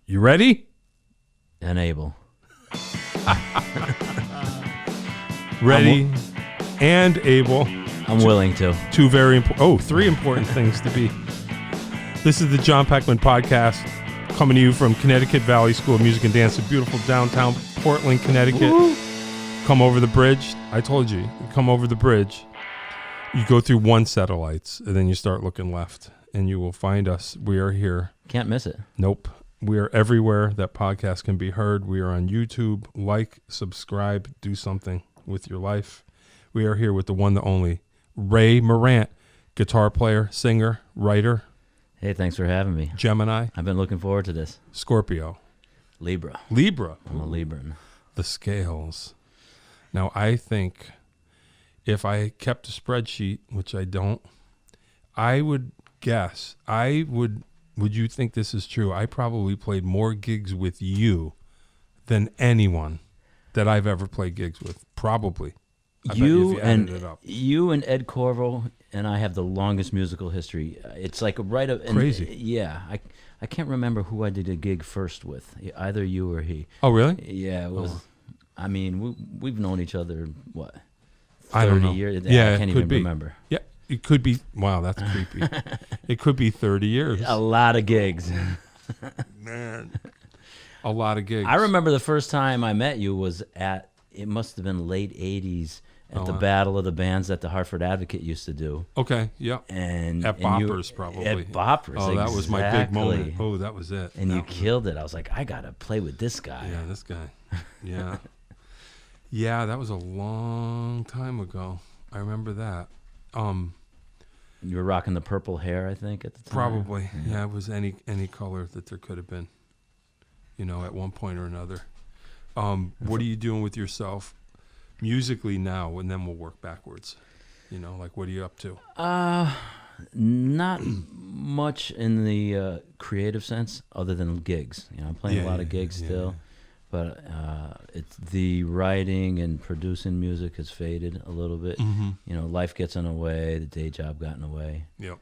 You ready? And able. Ready and able. I'm willing to. Two very important, three important things to be. This is the Jon Peckman podcast, coming to you from Connecticut Valley School of Music and Dance in beautiful downtown Portland, Connecticut. Woo. Come over the bridge. I told you, come over the bridge. You go through one set of lights, and then you start looking left, and you will find us. We are here. Can't miss it. Nope. We are everywhere that podcast can be heard. We are on YouTube. Like, subscribe, do something with your life. We are here with the one, the only, Ray Morant, guitar player, singer, writer. Hey, thanks for having me. Gemini. I've been looking forward to this. Scorpio. Libra. I'm a Libran. The scales. Now, I think if I kept a spreadsheet, which I don't, I would guess, would you think this is true? I probably played more gigs with you than anyone that I've ever played gigs with. Probably. You and Ed Corvo and I have the longest musical history. It's like right up. Crazy. Yeah, I can't remember who I did a gig first with. Either you or he. Oh, really? Yeah, it was. Oh. I mean, we've known each other what? 30 I don't know. years. Yeah, I can't even remember. Yeah. It could be, wow, that's creepy. It could be 30 years. A lot of gigs. Man, a lot of gigs. I remember the first time I met you was at, it must have been late 80s, at the Battle of the Bands that the Hartford Advocate used to do. Okay, yeah. And at Boppers, probably. At Boppers, oh, that was my big moment. Oh, that was it. And you killed it. I was like, I got to play with this guy. Yeah, this guy. Yeah. Yeah, that was a long time ago. I remember that. You were rocking the purple hair, I think, at the time. Probably. Yeah, it was any color that there could have been, at one point or another. What are you doing with yourself musically now? And then we'll work backwards. Like, what are you up to? Not much in the creative sense other than gigs. I'm playing a lot of gigs still. Yeah. But it's the writing and producing music has faded a little bit. Mm-hmm. Life gets in the way. The day job got in the way. Yep.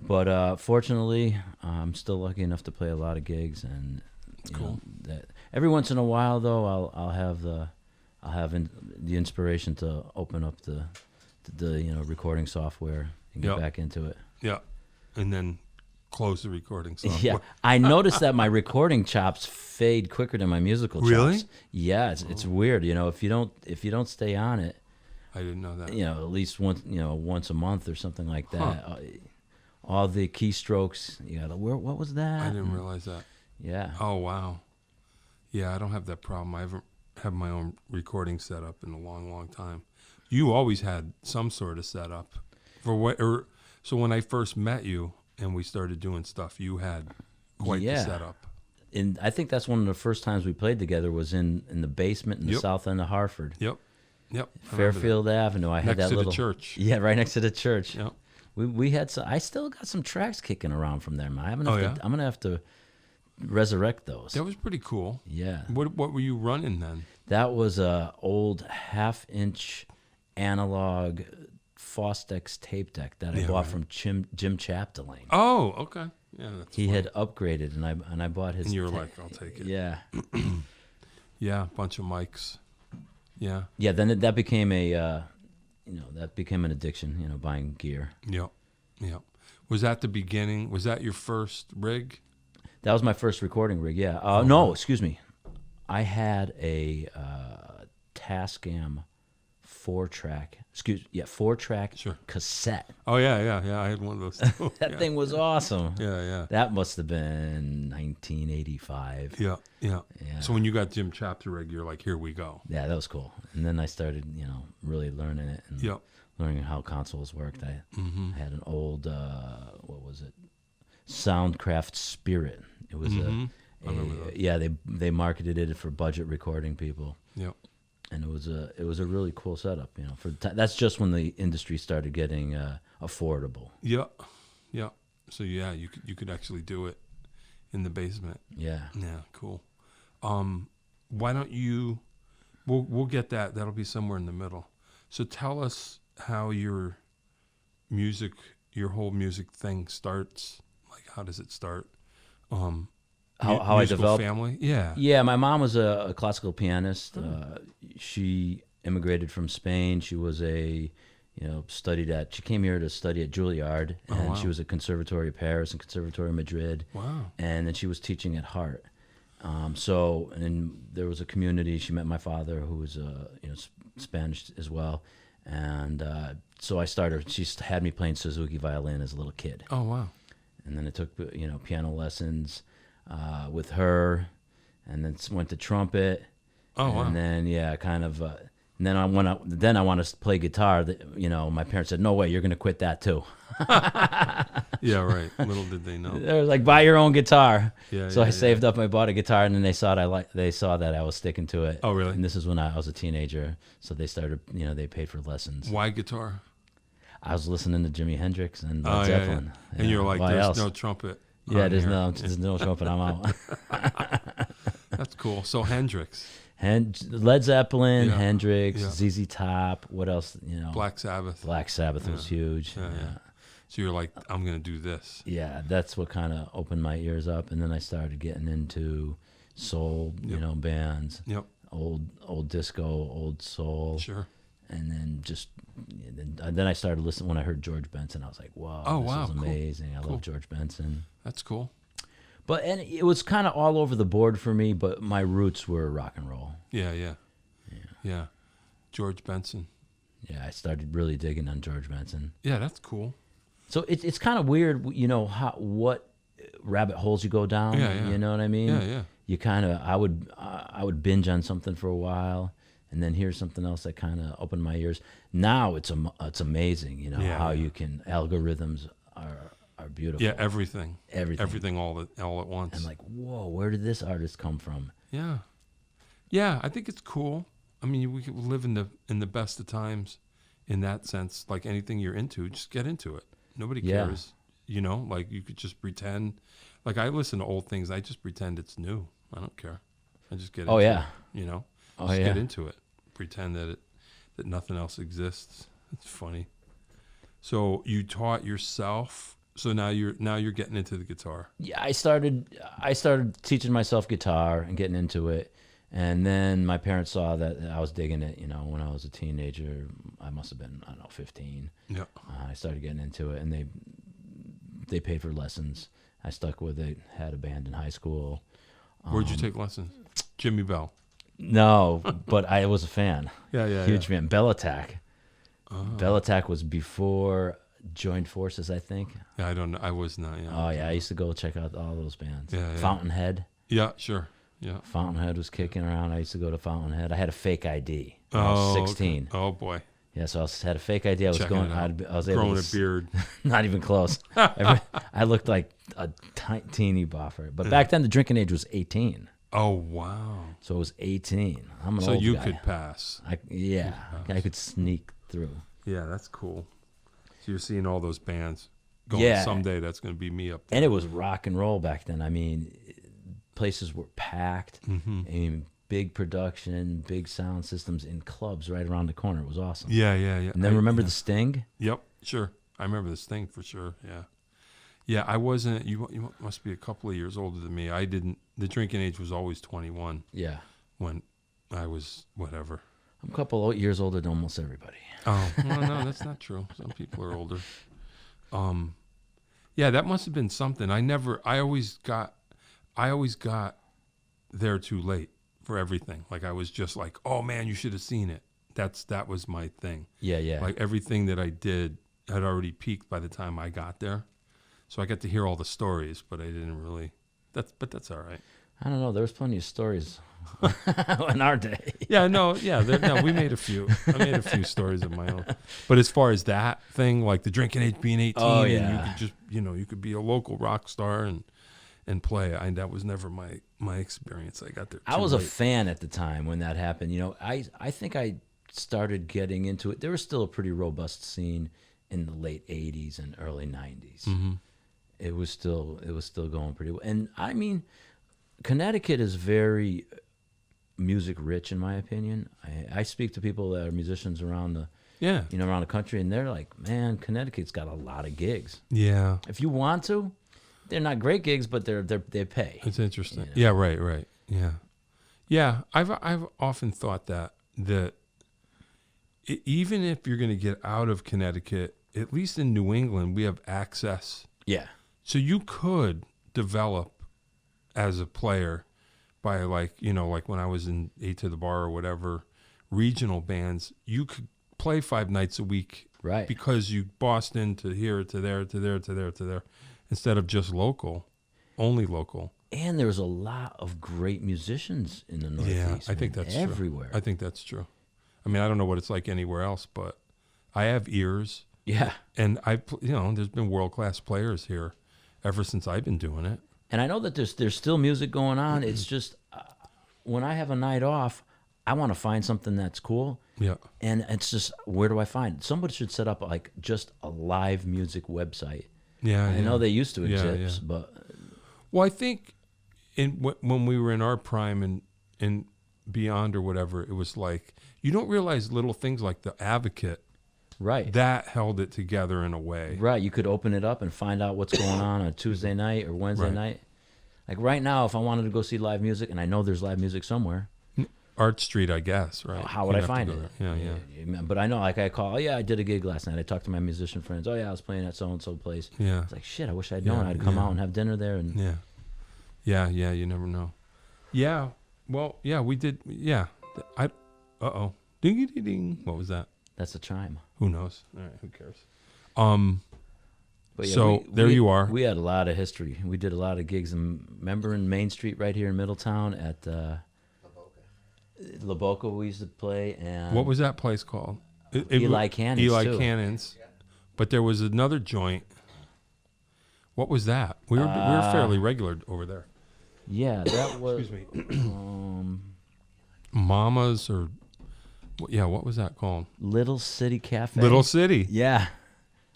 But fortunately, I'm still lucky enough to play a lot of gigs, and cool. That every once in a while, though, I'll have the inspiration to open up the recording software and get back into it. Yeah, and then close the recording software. Yeah, I noticed that my recording chops fade quicker than my musical chops. Really? Yeah, it's weird. If you don't stay on it, I didn't know that. At least once a month or something like that. Huh. All the keystrokes, what was that? I didn't realize that. Yeah. Oh wow. Yeah, I don't have that problem. I haven't had my own recording setup in a long, long time. You always had some sort of setup so when I first met you and we started doing stuff, you had quite the setup. And I think that's one of the first times we played together was in the basement in the south end of Hartford. Yep. Fairfield Avenue. I had next that to little the church. Yeah, right next to the church. Yep. We had some. I still got some tracks kicking around from there, man. I'm gonna have to resurrect those. That was pretty cool. Yeah. What were you running then? That was a old 1/2-inch analog Fostex tape deck that I bought from Jim Chapdelaine. Oh, okay. Yeah, he had upgraded, and I bought his. And you were like, "I'll take it." Yeah. Yeah, a bunch of mics. Yeah. Yeah. Then that became an addiction. Buying gear. Yep. Was that the beginning? Was that your first rig? That was my first recording rig. Yeah. No, excuse me. I had a Tascam 4-track sure. cassette. Oh yeah. I had one of those too. That thing was awesome. Yeah. That must have been 1985. Yeah. So when you got Jim Chapter rig, you're like, here we go. Yeah, that was cool. And then I started, really learning it and learning how consoles worked. I had an old Soundcraft Spirit. It was they marketed it for budget recording people. Yep. And it was a really cool setup, that's just when the industry started getting affordable. Yeah. So you could actually do it in the basement. Yeah. Yeah, cool. Why don't you? We'll get that. That'll be somewhere in the middle. So tell us how your whole music thing starts. Like, how does it start? how I developed family? Yeah. Yeah, my mom was a classical pianist. She immigrated from Spain. She was she came here to study at Juilliard, and she was at Conservatory of Paris and Conservatory of Madrid. Wow. And then she was teaching at Hart. And there was a community. She met my father, who was Spanish as well. And so she had me playing Suzuki violin as a little kid. Oh, wow. And then I took, piano lessons with her, and then went to trumpet. Oh, wow. And then, and then I wanted to play guitar. My parents said, "No way, you're going to quit that too." Yeah, right. Little did they know. They were like, "Buy your own guitar." Yeah. So I saved up. I bought a guitar, and then they saw that I was sticking to it. Oh, really? And this is when I was a teenager. So they started, they paid for lessons. Why guitar? I was listening to Jimi Hendrix and Led Zeppelin. Yeah. And you're like, "There's no trumpet." Yeah, there's no trumpet. I'm out. That's cool. So Hendrix. Led Zeppelin, Hendrix, ZZ Top. What else? Black Sabbath. Black Sabbath was huge. Yeah. So you're like, I'm gonna do this. Yeah, that's what kind of opened my ears up, and then I started getting into soul, bands. Yep. Old disco, old soul. Sure. And then I started listening when I heard George Benson. I was like, "Whoa, this is amazing!" Cool. I love George Benson. That's cool. And it was kind of all over the board for me, but my roots were rock and roll. Yeah. George Benson. Yeah, I started really digging on George Benson. Yeah, that's cool. So it's kind of weird, what rabbit holes you go down. Yeah. You know what I mean? Yeah. You kind of, I would binge on something for a while, and then hear something else that kind of opened my ears. Now it's amazing, how you can, algorithms are beautiful. Yeah, everything all at once. And like, whoa, where did this artist come from? Yeah, I think it's cool. I mean, we live in the best of times, in that sense. Like anything you're into, just get into it. Nobody cares. Like you could just pretend. Like I listen to old things, I just pretend it's new. I don't care. I just get into it. Get into it. Pretend that nothing else exists. It's funny. So you taught yourself. So now you're getting into the guitar. Yeah, I started teaching myself guitar and getting into it, and then my parents saw that I was digging it. When I was a teenager, I must have been 15. Yeah. I started getting into it, and they paid for lessons. I stuck with it. Had a band in high school. Where'd you take lessons? Jimmy Bell. No, but I was a fan. Yeah. Huge fan. Bell Attack. Bell Attack was before Joined Forces, I think. Yeah, I don't know. I was not. Yeah. Oh yeah, I used to go check out all those bands. Yeah. Fountainhead. Yeah, sure. Yeah. Fountainhead was kicking around. I used to go to Fountainhead. I had a fake ID. I was 16. Okay. Oh boy. Yeah, so I had a fake ID. I was going. I was able growing a beard. Not even close. I looked like a teeny boffer. But back then, the drinking age was 18. Oh wow. So it was 18. I'm an so old you guy. could pass. I could sneak through. Yeah, that's cool. So you're seeing all those bands going, someday that's going to be me up there. And it was rock and roll back then. I mean, places were packed. Mm-hmm. I mean, big production, big sound systems in clubs right around the corner. It was awesome. Yeah. And then remember the Sting? Yep, sure. I remember the Sting for sure, yeah. Yeah, I wasn't, you must be a couple of years older than me. I didn't, the drinking age was always 21. Yeah. When I was whatever. I'm a couple of years older than almost everybody. Oh, well, no, that's not true. Some people are older. Yeah, that must have been something. I always got there too late for everything. Like I was just like, oh man, you should have seen it. That was my thing. Yeah. Like everything that I did had already peaked by the time I got there. So I got to hear all the stories, but I didn't really, but that's all right. I don't know. There was plenty of stories in our day. Yeah, we made a few. I made a few stories of my own. But as far as that thing, like the drinking age being 18, and you could just, you could be a local rock star and play. That was never my experience. I got there. I was a fan at the time when that happened. I think I started getting into it. There was still a pretty robust scene in the late 80s and early 90s. Mm-hmm. It was still going pretty well. And I mean, Connecticut is very music rich, in my opinion. I speak to people that are musicians around the country, and they're like, man, Connecticut's got a lot of gigs. Yeah. If you want to, they're not great gigs, but they pay. It's interesting. You know? Yeah, right. Yeah. I've often thought that even if you're going to get out of Connecticut, at least in New England, we have access. Yeah. So you could develop as a player by like when I was in 8 to the Bar or whatever, regional bands, you could play 5 nights a week. Right. Because you Boston to here, to there, to there, to there, to there, instead of just only local. And there was a lot of great musicians in the Northeast. Yeah, I think that's everywhere. true. I think that's true. I mean, I don't know what it's like anywhere else, but I have ears. Yeah. And there's been world-class players here ever since I've been doing it. And I know that there's still music going on. It's just when I have a night off, I want to find something that's cool. Yeah. And it's just, where do I find it? Somebody should set up like just a live music website. Yeah. I know they used to exist, yeah. but. Well, I think when we were in our prime and beyond or whatever, it was like, you don't realize little things like the Advocate. Right. That held it together in a way. Right. You could open it up and find out what's going on a Tuesday night or Wednesday night. Like right now, if I wanted to go see live music, and I know there's live music somewhere. Art Street, I guess, right? How would I find it? Yeah. But I know, like I call, I did a gig last night. I talked to my musician friends. I was playing at so-and-so place. Yeah. It's like, shit, I wish I'd known. I'd come out and have dinner there. And Yeah, you never know. Yeah, well, yeah, we did, yeah. Uh-oh. Ding-a-ding-ding. What was that? That's a chime. Who knows? All right, who cares? But yeah, so there you are. We had a lot of history. We did a lot of gigs. Remember in Main Street right here in Middletown at La Boca we used to play. And what was that place called? Eli Cannon's. Eli too. Cannon's. Yeah. But there was another joint. What was that? We were fairly regular over there. Yeah, that was. Excuse me. Mama's or. Yeah, what was that called? Little City Cafe. Little City. Yeah.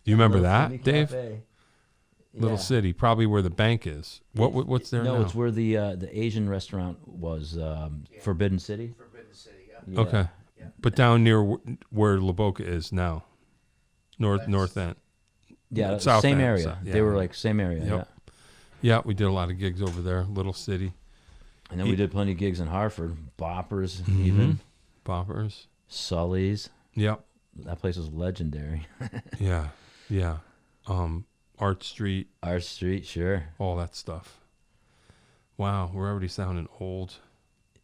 You remember Little that, City Dave? Cafe. Little Yeah. City, probably where the bank is. What's there now? No, it's where the Asian restaurant was. Forbidden City. Forbidden City, Yeah. Okay, but down near where La Boca is now, north end. Yeah, South same end, area. so- yeah. They were like same area. Yep. Yeah, we did a lot of gigs over there, Little City. And then we did plenty of gigs in Hartford, Boppers, even Boppers. Sully's. Yep. That place was legendary. Yeah. Art Street, Our street, sure. all that stuff. Wow, we're already sounding old.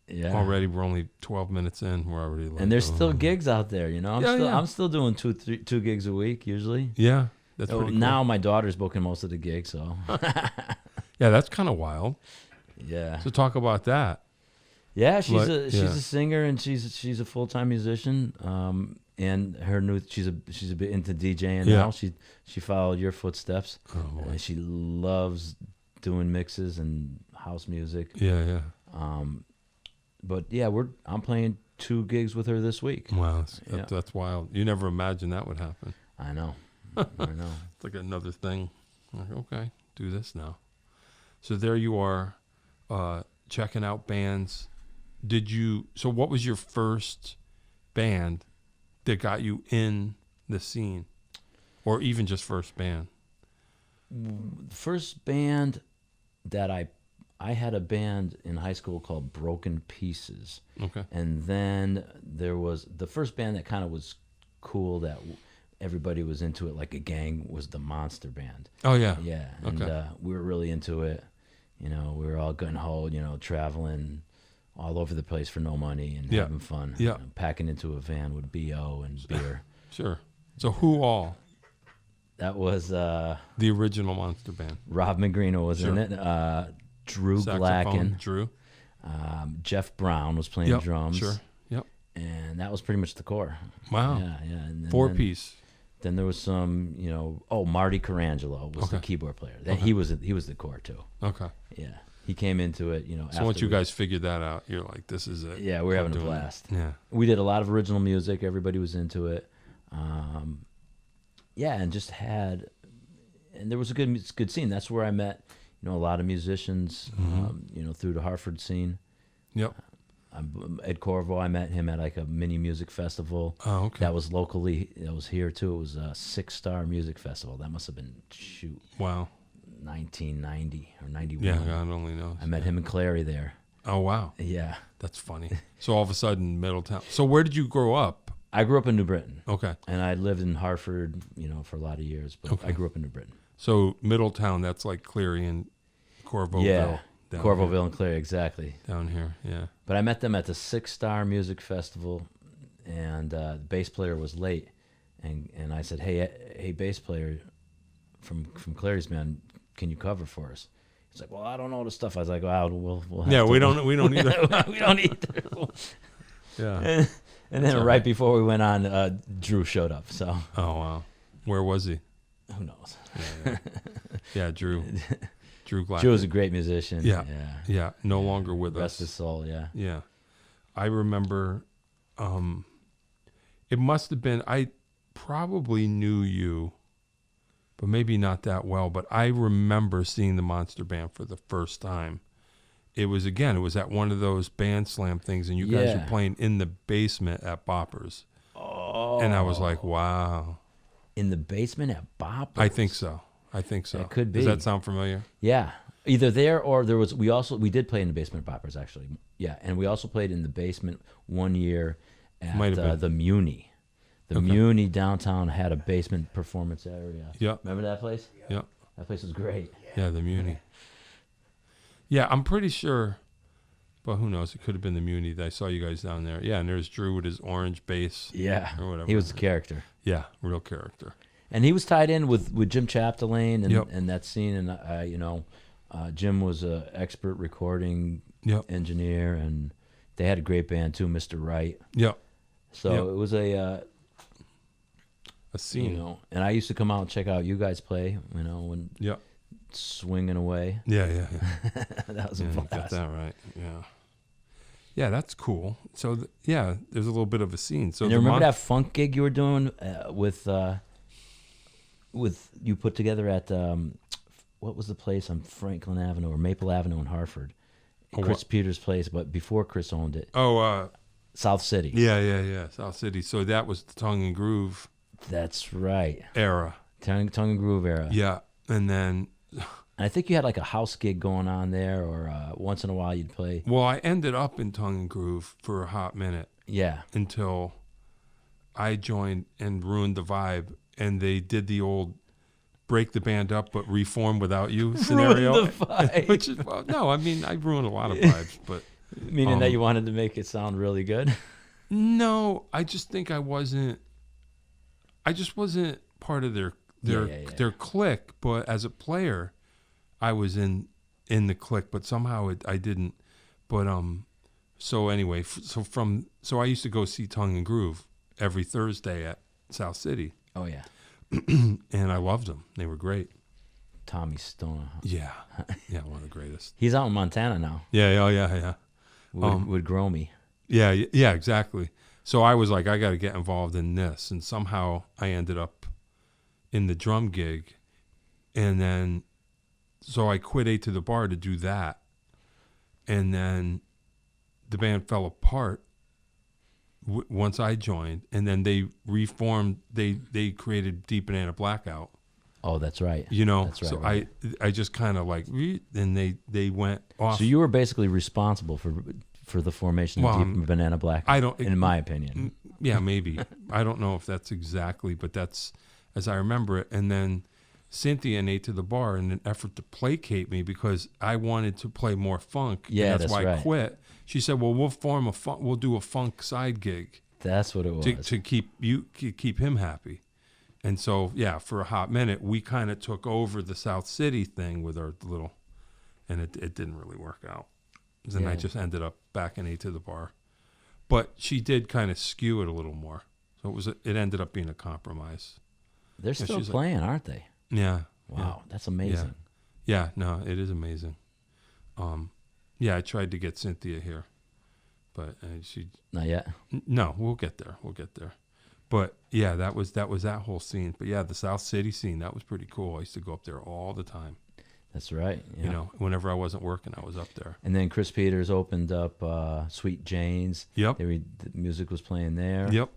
Yeah. Already, we're only 12 minutes in. We're already like, And there's still oh. gigs out there, Yeah. I'm still doing two gigs a week usually. Yeah, that's pretty cool. Now my daughter's booking most of the gigs, so Yeah, that's kind of wild. yeah. So talk about that. Yeah, she's Like, a singer and she's a full-time musician. And she's a bit into DJing now. She followed your footsteps. Oh, boy. And she loves doing mixes and house music. Yeah. But yeah, I'm playing 2 gigs with her this week. Wow, Yeah. that's wild. You never imagined that would happen. I know. I know. It's like another thing. Like, okay, do this now. So there you are, checking out bands. So what was your first band that got you in the scene? Or even just first band? First band that I had a band in high school called Broken Pieces. Okay. And then there was the first band that kind of was cool that everybody was into it like a gang was the Monster Band. Oh, yeah. Yeah. And Okay. we were really into it. We were all gung-ho, traveling all over the place for no money and having fun. Yeah. Packing into a van with BO and beer. Sure. So who all? That was The original Monster Band. Rob Magrino was in Sure. it. Drew Saxophone, Blacken. Drew. Jeff Brown was playing drums. Sure. Yep. And that was pretty much the core. Wow. Yeah. And then, 4-piece. Then there was some, Marty Carangelo was the keyboard player. He was the core too. Okay. Yeah. He came into it, So once you guys figured that out, you're like, this is it. Yeah, we're having a doing it. blast. Yeah. We did a lot of original music. Everybody was into it. And just had, and there was a good scene. That's where I met, a lot of musicians, through the Hartford scene. Yep. Ed Corvo, I met him at like a mini music festival. Oh, okay. That was locally, that was here too. It was a 6-star music festival. That must have been, Wow. 1990 or 91. Yeah, God only knows. I met him in Clary there. Oh, wow. Yeah. That's funny. So all of a sudden, Middletown. So where did you grow up? I grew up in New Britain. Okay. And I lived in Hartford, for a lot of years, but Okay. I grew up in New Britain. So Middletown, that's like Cleary and Corvalville. Yeah. down Corvalville here. and Clary, exactly. Down here, yeah. But I met them at the Six Star Music Festival, and the bass player was late, and I said, hey, bass player from Clary's band, can you cover for us? He's like, well, I don't know the stuff. I was like, well, we'll have to. We don't either. we don't either. Yeah. And then right before we went on, Drew showed up. So. Oh wow, where was he? Who knows? Yeah, Drew. Drew Glass. Drew was a great musician. Yeah. No longer with Rest us. his soul. Yeah. Yeah, I remember. It must have been. I probably knew you, but maybe not that well. But I remember seeing the Monster Band for the first time. It was at one of those band slam things, and you guys were playing in the basement at Boppers. Oh. And I was like, wow. In the basement at Boppers? I think so. That could be. Does that sound familiar? Yeah. Either there or there was, we did play in the basement at Boppers, actually. Yeah. And we also played in the basement one year at the Muni. The Muni downtown had a basement performance area. Yeah. Remember that place? Yeah. That place was great. Yeah, the Muni. Yeah, I'm pretty sure, but who knows? It could have been the Muni that I saw you guys down there. Yeah, and there's Drew with his orange bass. Yeah, or whatever. He was a character. Yeah, real character. And he was tied in with Jim Chapdelaine and that scene. And Jim was an expert recording engineer, and they had a great band too, Mr. Wright. Yep. So it was a scene. And I used to come out and check out you guys play. When. Yep. Swinging away. Yeah. That was a blast. Got that right. Yeah, that's cool. So there's a little bit of a scene. So and you remember that funk gig you were doing with you put together at what was the place on Franklin Avenue or Maple Avenue in Hartford? Chris Peters' place, but before Chris owned it. South City. Yeah. South City. So that was the Tongue and Groove. That's right. Era. Tongue and Groove era. Yeah, and then. And I think you had like a house gig going on there, or once in a while you'd play. Well, I ended up in Tongue and Groove for a hot minute. Yeah. Until I joined and ruined the vibe, and they did the old break the band up but reform without you scenario. Ruined the vibe. Which is, well, no, I mean, I ruined a lot of vibes, but. Meaning that you wanted to make it sound really good? No, I just think I just wasn't part of their clique, but as a player, I was in the clique, but somehow I didn't. But so anyway, so I used to go see Tongue and Groove every Thursday at South City. Oh yeah, and I loved them. They were great. Tommy Stoner. Yeah, one of the greatest. He's out in Montana now. Yeah. Would grow me. Yeah, exactly. So I was like, I got to get involved in this, and somehow I ended up in the drum gig, and then. So I quit 8 to the Bar to do that. And then the band fell apart once I joined. And then they reformed. They created Deep Banana Blackout. Oh, that's right. That's right, so right. I just kind of like, and they went off. So you were basically responsible for the formation of Deep Banana Blackout, in my opinion. Yeah, maybe. I don't know if that's exactly, but that's as I remember it. And then Cynthia and 8 to the Bar in an effort to placate me because I wanted to play more funk. Yeah, and that's why right. I quit. She said, "Well, we'll do a funk side gig." That's what it was. To keep him happy. And so, for a hot minute, we kind of took over the South City thing with our little, and it didn't really work out. Then I just ended up back in 8 to the Bar. But she did kind of skew it a little more. So it ended up being a compromise. They're still playing, aren't they? Yeah. Wow, that's amazing. Yeah, no, it is amazing. I tried to get Cynthia here, but she not yet. No, we'll get there. But that was that whole scene. But the South City scene, that was pretty cool. I used to go up there all the time. That's right. Yeah. Whenever I wasn't working, I was up there. And then Chris Peters opened up Sweet Jane's. Yep. The music was playing there. Yep.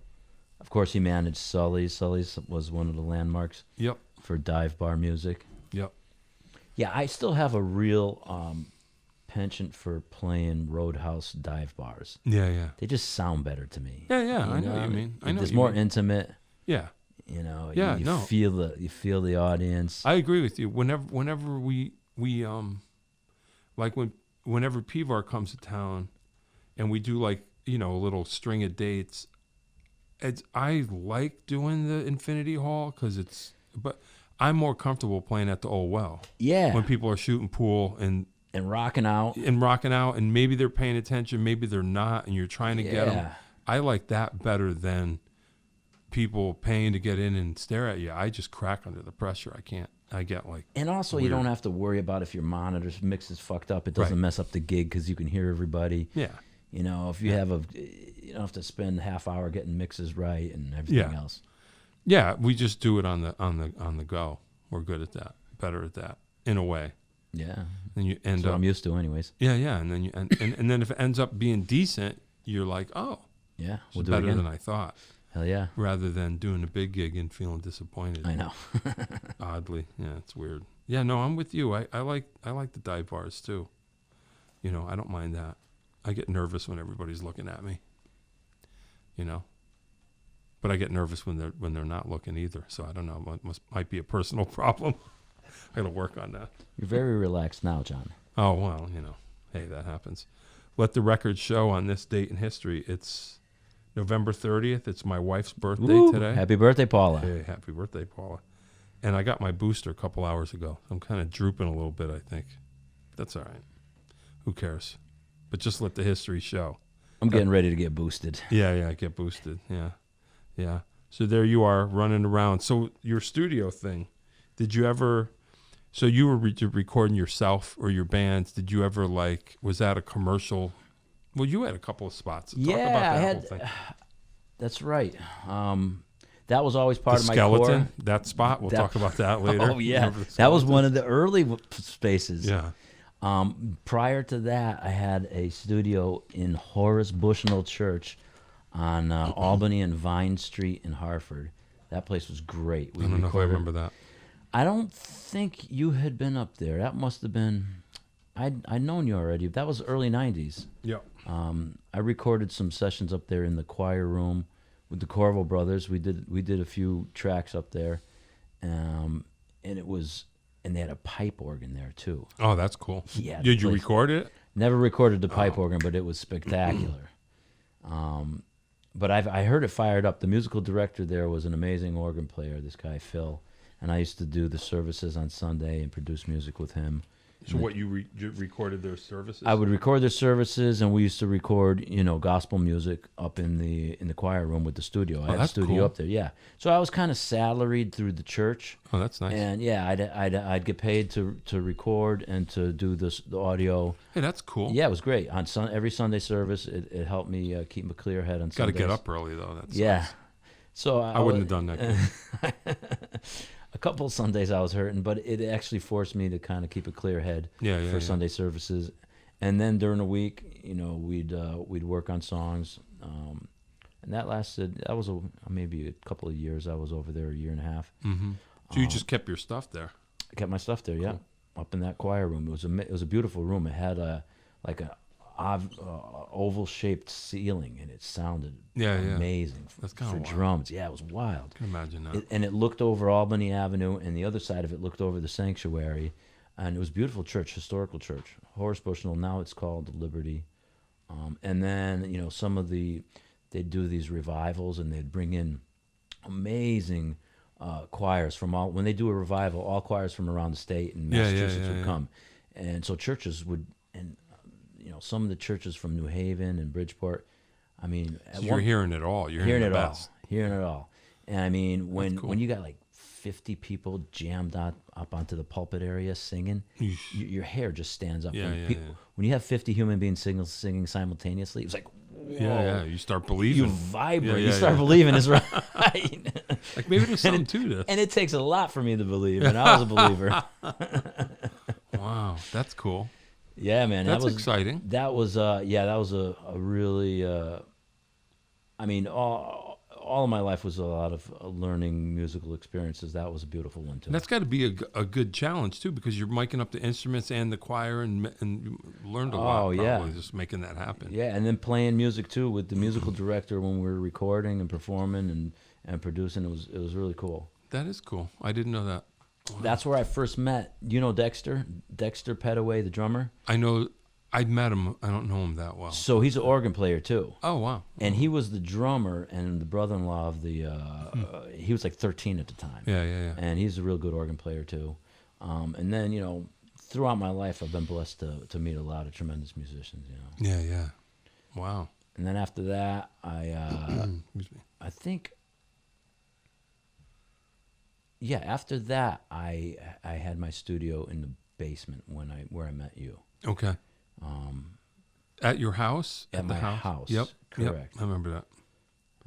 Of course, he managed Sully's. Sully's was one of the landmarks. Yep. For dive bar music. Yep. Yeah, I still have a real penchant for playing Roadhouse dive bars. Yeah. They just sound better to me. Yeah. I know what you mean. I know It's what you more mean. intimate. Yeah. You No. feel the audience. I agree with you. Whenever we like whenever Pivar comes to town, and we do like a little string of dates. I like doing the Infinity Hall but I'm more comfortable playing at the Old Well. Yeah. When people are shooting pool and rocking out. And maybe they're paying attention, maybe they're not, and you're trying to get them. I like that better than people paying to get in and stare at you. I just crack under the pressure. I can't. I get like. And also, weird. You don't have to worry about if your monitor's mix is fucked up. It doesn't mess up the gig because you can hear everybody. Yeah. If you have you don't have to spend half hour getting mixes right and everything else. Yeah, we just do it on the go. We're good at that. Better at that in a way. Yeah. And you end That's what up. I'm used to, anyways. Yeah, and then and then if it ends up being decent, you're like, oh, yeah, we'll do better than I thought. Hell yeah. Rather than doing a big gig and feeling disappointed. I know. Oddly, yeah, it's weird. Yeah, no, I'm with you. I like the dive bars too. I don't mind that. I get nervous when everybody's looking at me. But I get nervous when they're not looking either. So I don't know. Might be a personal problem. I got to work on that. You're very relaxed now, John. Oh well, hey, that happens. Let the record show on this date in history. It's November 30th. It's my wife's birthday today. Happy birthday, Paula. Hey, happy birthday, Paula. And I got my booster a couple hours ago. I'm kind of drooping a little bit, I think. That's all right. Who cares? But just let the history show. I'm getting ready to get boosted. Yeah, get boosted. Yeah. So there you are running around. So your studio thing, did you ever... So you were recording yourself or your bands. Did you ever was that a commercial? Well, you had a couple of spots. Talk about that whole thing. That's right. That was always part of my skeleton, core. that spot. We'll talk about that later. Oh, yeah. That was one of the early spaces. Yeah. Prior to that, I had a studio in Horace Bushnell Church on Albany and Vine Street in Hartford. That place was great. I don't know if I remember that. I don't think you had been up there. That must have been... I'd known you already. That was early 90s. Yeah. I recorded some sessions up there in the choir room with the Corvo brothers. We did a few tracks up there, and they had a pipe organ there too. Oh, that's cool. Yeah. Did you record it? Never recorded the pipe organ, but it was spectacular. But I heard it fired up. The musical director there was an amazing organ player, this guy Phil, and I used to do the services on Sunday and produce music with him. So what, you recorded their services? I would record their services, and we used to record, gospel music up in the choir room with the studio. I had a studio cool. up there, yeah. So I was kind of salaried through the church. Oh, that's nice. And yeah, I'd get paid to record and to do the audio. Hey, that's cool. Yeah, it was great. On every Sunday service, it helped me keep a clear head on Sundays. Got to get up early though. That's yeah. Nice. So I wouldn't have done that. A couple of Sundays I was hurting, but it actually forced me to kind of keep a clear head for Sunday services. And then during the week, we'd work on songs, and that was maybe a couple of years. I was over there a year and a half. Mm-hmm. So you just kept your stuff there? I kept my stuff there, yeah, up in that choir room. It was a beautiful room. It had an oval shaped ceiling, and it sounded amazing. That's kind of drums. Yeah, it was wild. I can imagine that. And it looked over Albany Avenue, and the other side of it looked over the sanctuary, and it was a beautiful church, historical church. Horace Bushnell. Now it's called Liberty. And then they'd do these revivals, and they'd bring in amazing choirs from when they do a revival, all choirs from around the state and Massachusetts would come, and so churches would, and some of the churches from New Haven and Bridgeport. I mean, so you're hearing it all. You're hearing it all. Hearing it all. And I mean, when you got like 50 people jammed up onto the pulpit area singing, your hair just stands up. When you have 50 human beings singing simultaneously, it's like, whoa. Yeah. You start believing. You vibrate. You start believing it's right. Like maybe there's something to this. And it takes a lot for me to believe, and I was a believer. Wow, that's cool. Yeah, man. That's exciting. That was a really, all of my life was a lot of learning musical experiences. That was a beautiful one too. And that's got to be a good challenge too, because you're miking up the instruments and the choir, and you learned a lot. Probably just making that happen. Yeah, and then playing music too with the musical director when we were recording and performing and producing. It was really cool. That is cool. I didn't know that. Wow. That's where I first met. You know Dexter Petaway, the drummer. I know. I met him. I don't know him that well. So he's an organ player too. Oh wow! And he was the drummer and the brother-in-law of the. He was like 13 at the time. Yeah. And he's a real good organ player too. And then throughout my life, I've been blessed to meet a lot of tremendous musicians. Yeah. Wow. And then after that, I think. Yeah, after that, I had my studio in the basement where I met you. Okay. At your house? At my house. Yep. Correct. Yep. I remember that.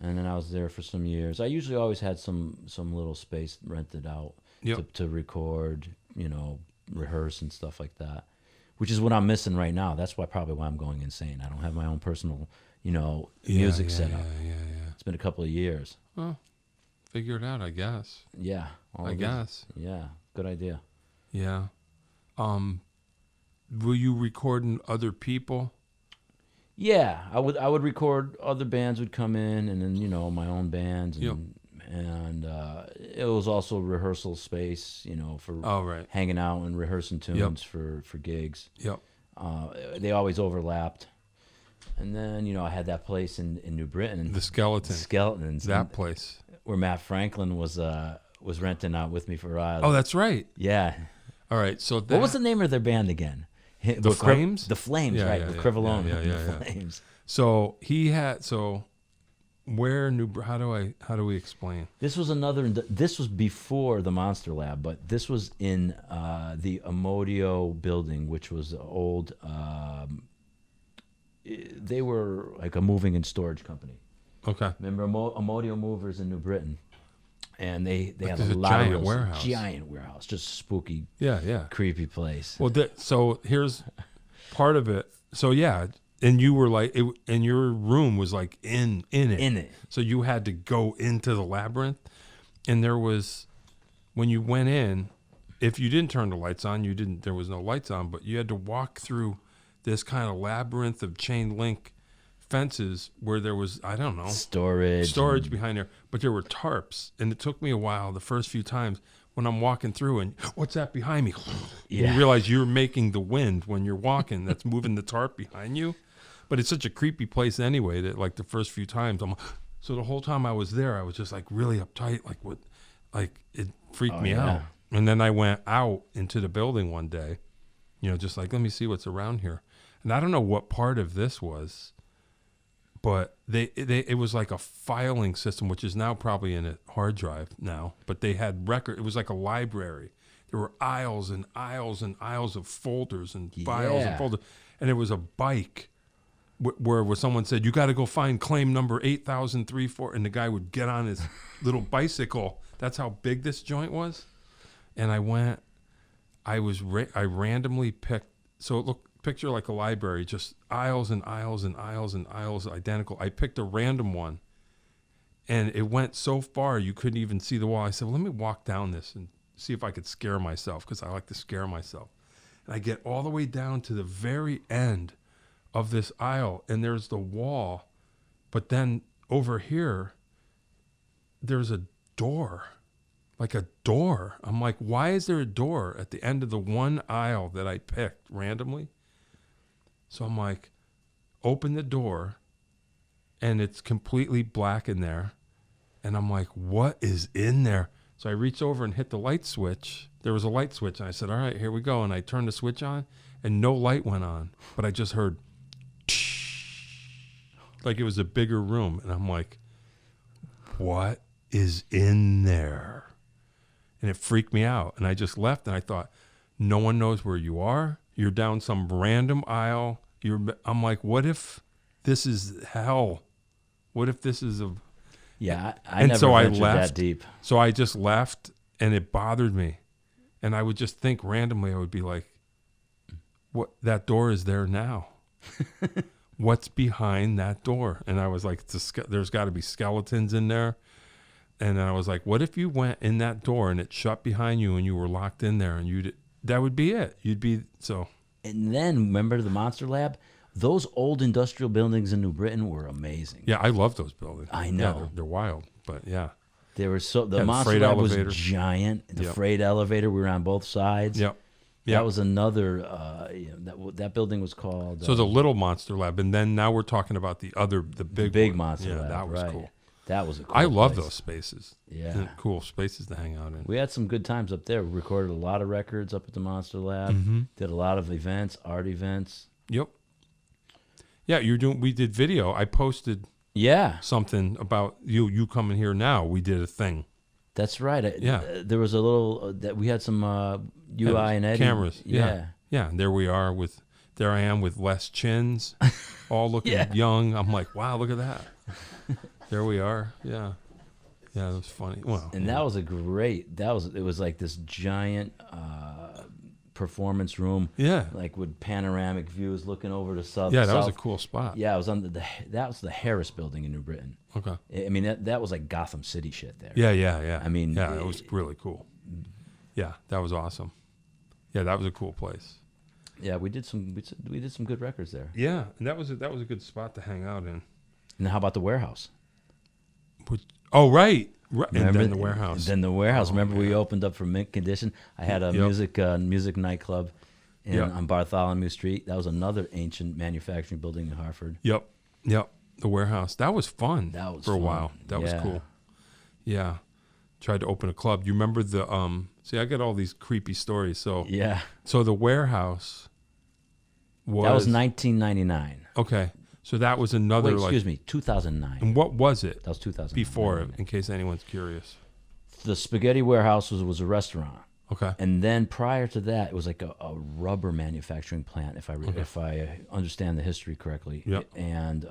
And then I was there for some years. I usually always had some little space rented out to record, rehearse and stuff like that, which is what I'm missing right now. That's probably why I'm going insane. I don't have my own personal, music set up. Yeah. It's been a couple of years. Well, figure it out, I guess. Yeah. I guess. Yeah. Good idea. Yeah. Were you recording other people? Yeah, I would record. Other bands would come in, and then my own bands, and it was also rehearsal space, for hanging out and rehearsing tunes for gigs. Yep. They always overlapped, and then I had that place in New Britain, the Skeletons. That place where Matt Franklin was renting out with me for a while. Oh, that's right. Yeah. All right. So what was the name of their band again? The Flames? The Flames, right. The Crivolone. Yeah. Flames. So where how do we explain? This was before the Monster Lab, but this was in the Amodio building, which was old. They were like a moving and storage company. Okay. Remember Amodio Movers in New Britain? And they had a lot giant of warehouse. Giant warehouse, just spooky, creepy place. Well, so here's part of it. So and you were like, and your room was like in it. In it. So you had to go into the labyrinth, and there was, when you went in, if you didn't turn the lights on, there was no lights on, but you had to walk through this kind of labyrinth of chain link fences where there was, I don't know, storage behind there, but there were tarps, and it took me a while the first few times when I'm walking through and what's that behind me? You realize you're making the wind when you're walking that's moving the tarp behind you. But it's such a creepy place anyway that like the first few times so the whole time I was there I was just like really uptight, like it freaked me out. And then I went out into the building one day, just like let me see what's around here. And I don't know what part of this was, but it was like a filing system, which is now probably in a hard drive now. But they had it was like a library. There were aisles and aisles and aisles of folders and files and folders. And there was a bike where someone said, you got to go find claim number 8034. And the guy would get on his little bicycle. That's how big this joint was. And I went, I randomly picked, so it looked, picture like a library, just aisles and aisles and aisles and aisles, identical. I picked a random one, and it went so far you couldn't even see the wall. I said, well, let me walk down this and see if I could scare myself, because I like to scare myself. And I get all the way down to the very end of this aisle, and there's the wall, but then over here, there's a door, like a door. I'm like, why is there a door at the end of the one aisle that I picked randomly? So I'm like, open the door, and it's completely black in there. And I'm like, what is in there? So I reached over and hit the light switch. There was a light switch, and I said, all right, here we go. And I turned the switch on, and no light went on. But I just heard, like it was a bigger room. And I'm like, what is in there? And it freaked me out. And I just left, and I thought, no one knows where you are. You're down some random aisle. I'm like, what if this is hell? What if this is a... Yeah, I never ventured that deep. So I just left, and it bothered me. And I would just think randomly, I would be like, what? That door is there now. what's behind that door? And I was like, there's got to be skeletons in there. And I was like, what if you went in that door and it shut behind you and you were locked in there and that would be it. You'd be so. And then remember the Monster Lab? Those old industrial buildings in New Britain were amazing. Yeah, I love those buildings. I know. Yeah, they're wild, but yeah. They were the Monster Lab was giant. The freight elevator, we were on both sides. Yep. That was another, that building was called. So the little Monster Lab, and then now we're talking about the big one. Monster Lab. That was right. cool. That was a cool I love place. those spaces. Yeah. They're cool spaces to hang out in. We had some good times up there. We recorded a lot of records up at the Monster Lab. Mm-hmm. Did a lot of events, art events. Yep. Yeah, we did video. I posted something about you coming here now. We did a thing. That's right. Yeah. There was a little, that we had some UI and Eddie. Cameras. Yeah. And there I am with less chins, all looking young. I'm like, wow, look at that. There we are. Yeah. Yeah, it was funny. Well, and that was it was like this giant performance room. Yeah. Like with panoramic views looking over the south. Yeah, that was a cool spot. Yeah, it was that was the Harris Building in New Britain. Okay. I mean, that was like Gotham City shit there. Yeah. I mean, yeah, it was really cool. Yeah, that was awesome. Yeah, that was a cool place. Yeah, we did some good records there. Yeah, and that was a good spot to hang out in. And how about the warehouse? Oh, right. Remember, and then the warehouse. Then the warehouse. Remember, we opened up for Mint Condition. I had a music nightclub on Bartholomew Street. That was another ancient manufacturing building in Hartford. Yep. The warehouse. That was fun. That was for a while. That was cool. Yeah. Tried to open a club. You remember the see, I got all these creepy stories. So yeah. So the warehouse was 1999. Okay. So that was another. Wait, excuse me, 2009. And what was it? That was 2009. Before it, in case anyone's curious. The Spaghetti Warehouse was a restaurant. Okay. And then prior to that, it was like a rubber manufacturing plant, if I understand the history correctly. Yep. And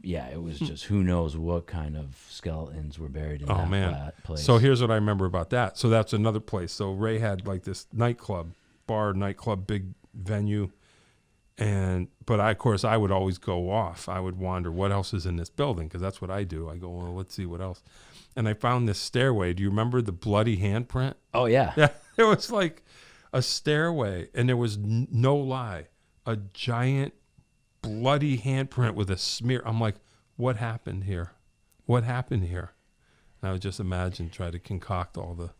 it was just who knows what kind of skeletons were buried in that place. So here's what I remember about that. So that's another place. So Ray had like this nightclub, big venue. But of course I would always go off. I would wander, what else is in this building? Because that's what I do. I go, well, let's see what else. And I found this stairway. Do you remember the bloody handprint? Oh, yeah. Yeah, it was like a stairway, and there was no lie, a giant bloody handprint with a smear. I'm like, what happened here? What happened here? And I would just try to concoct all the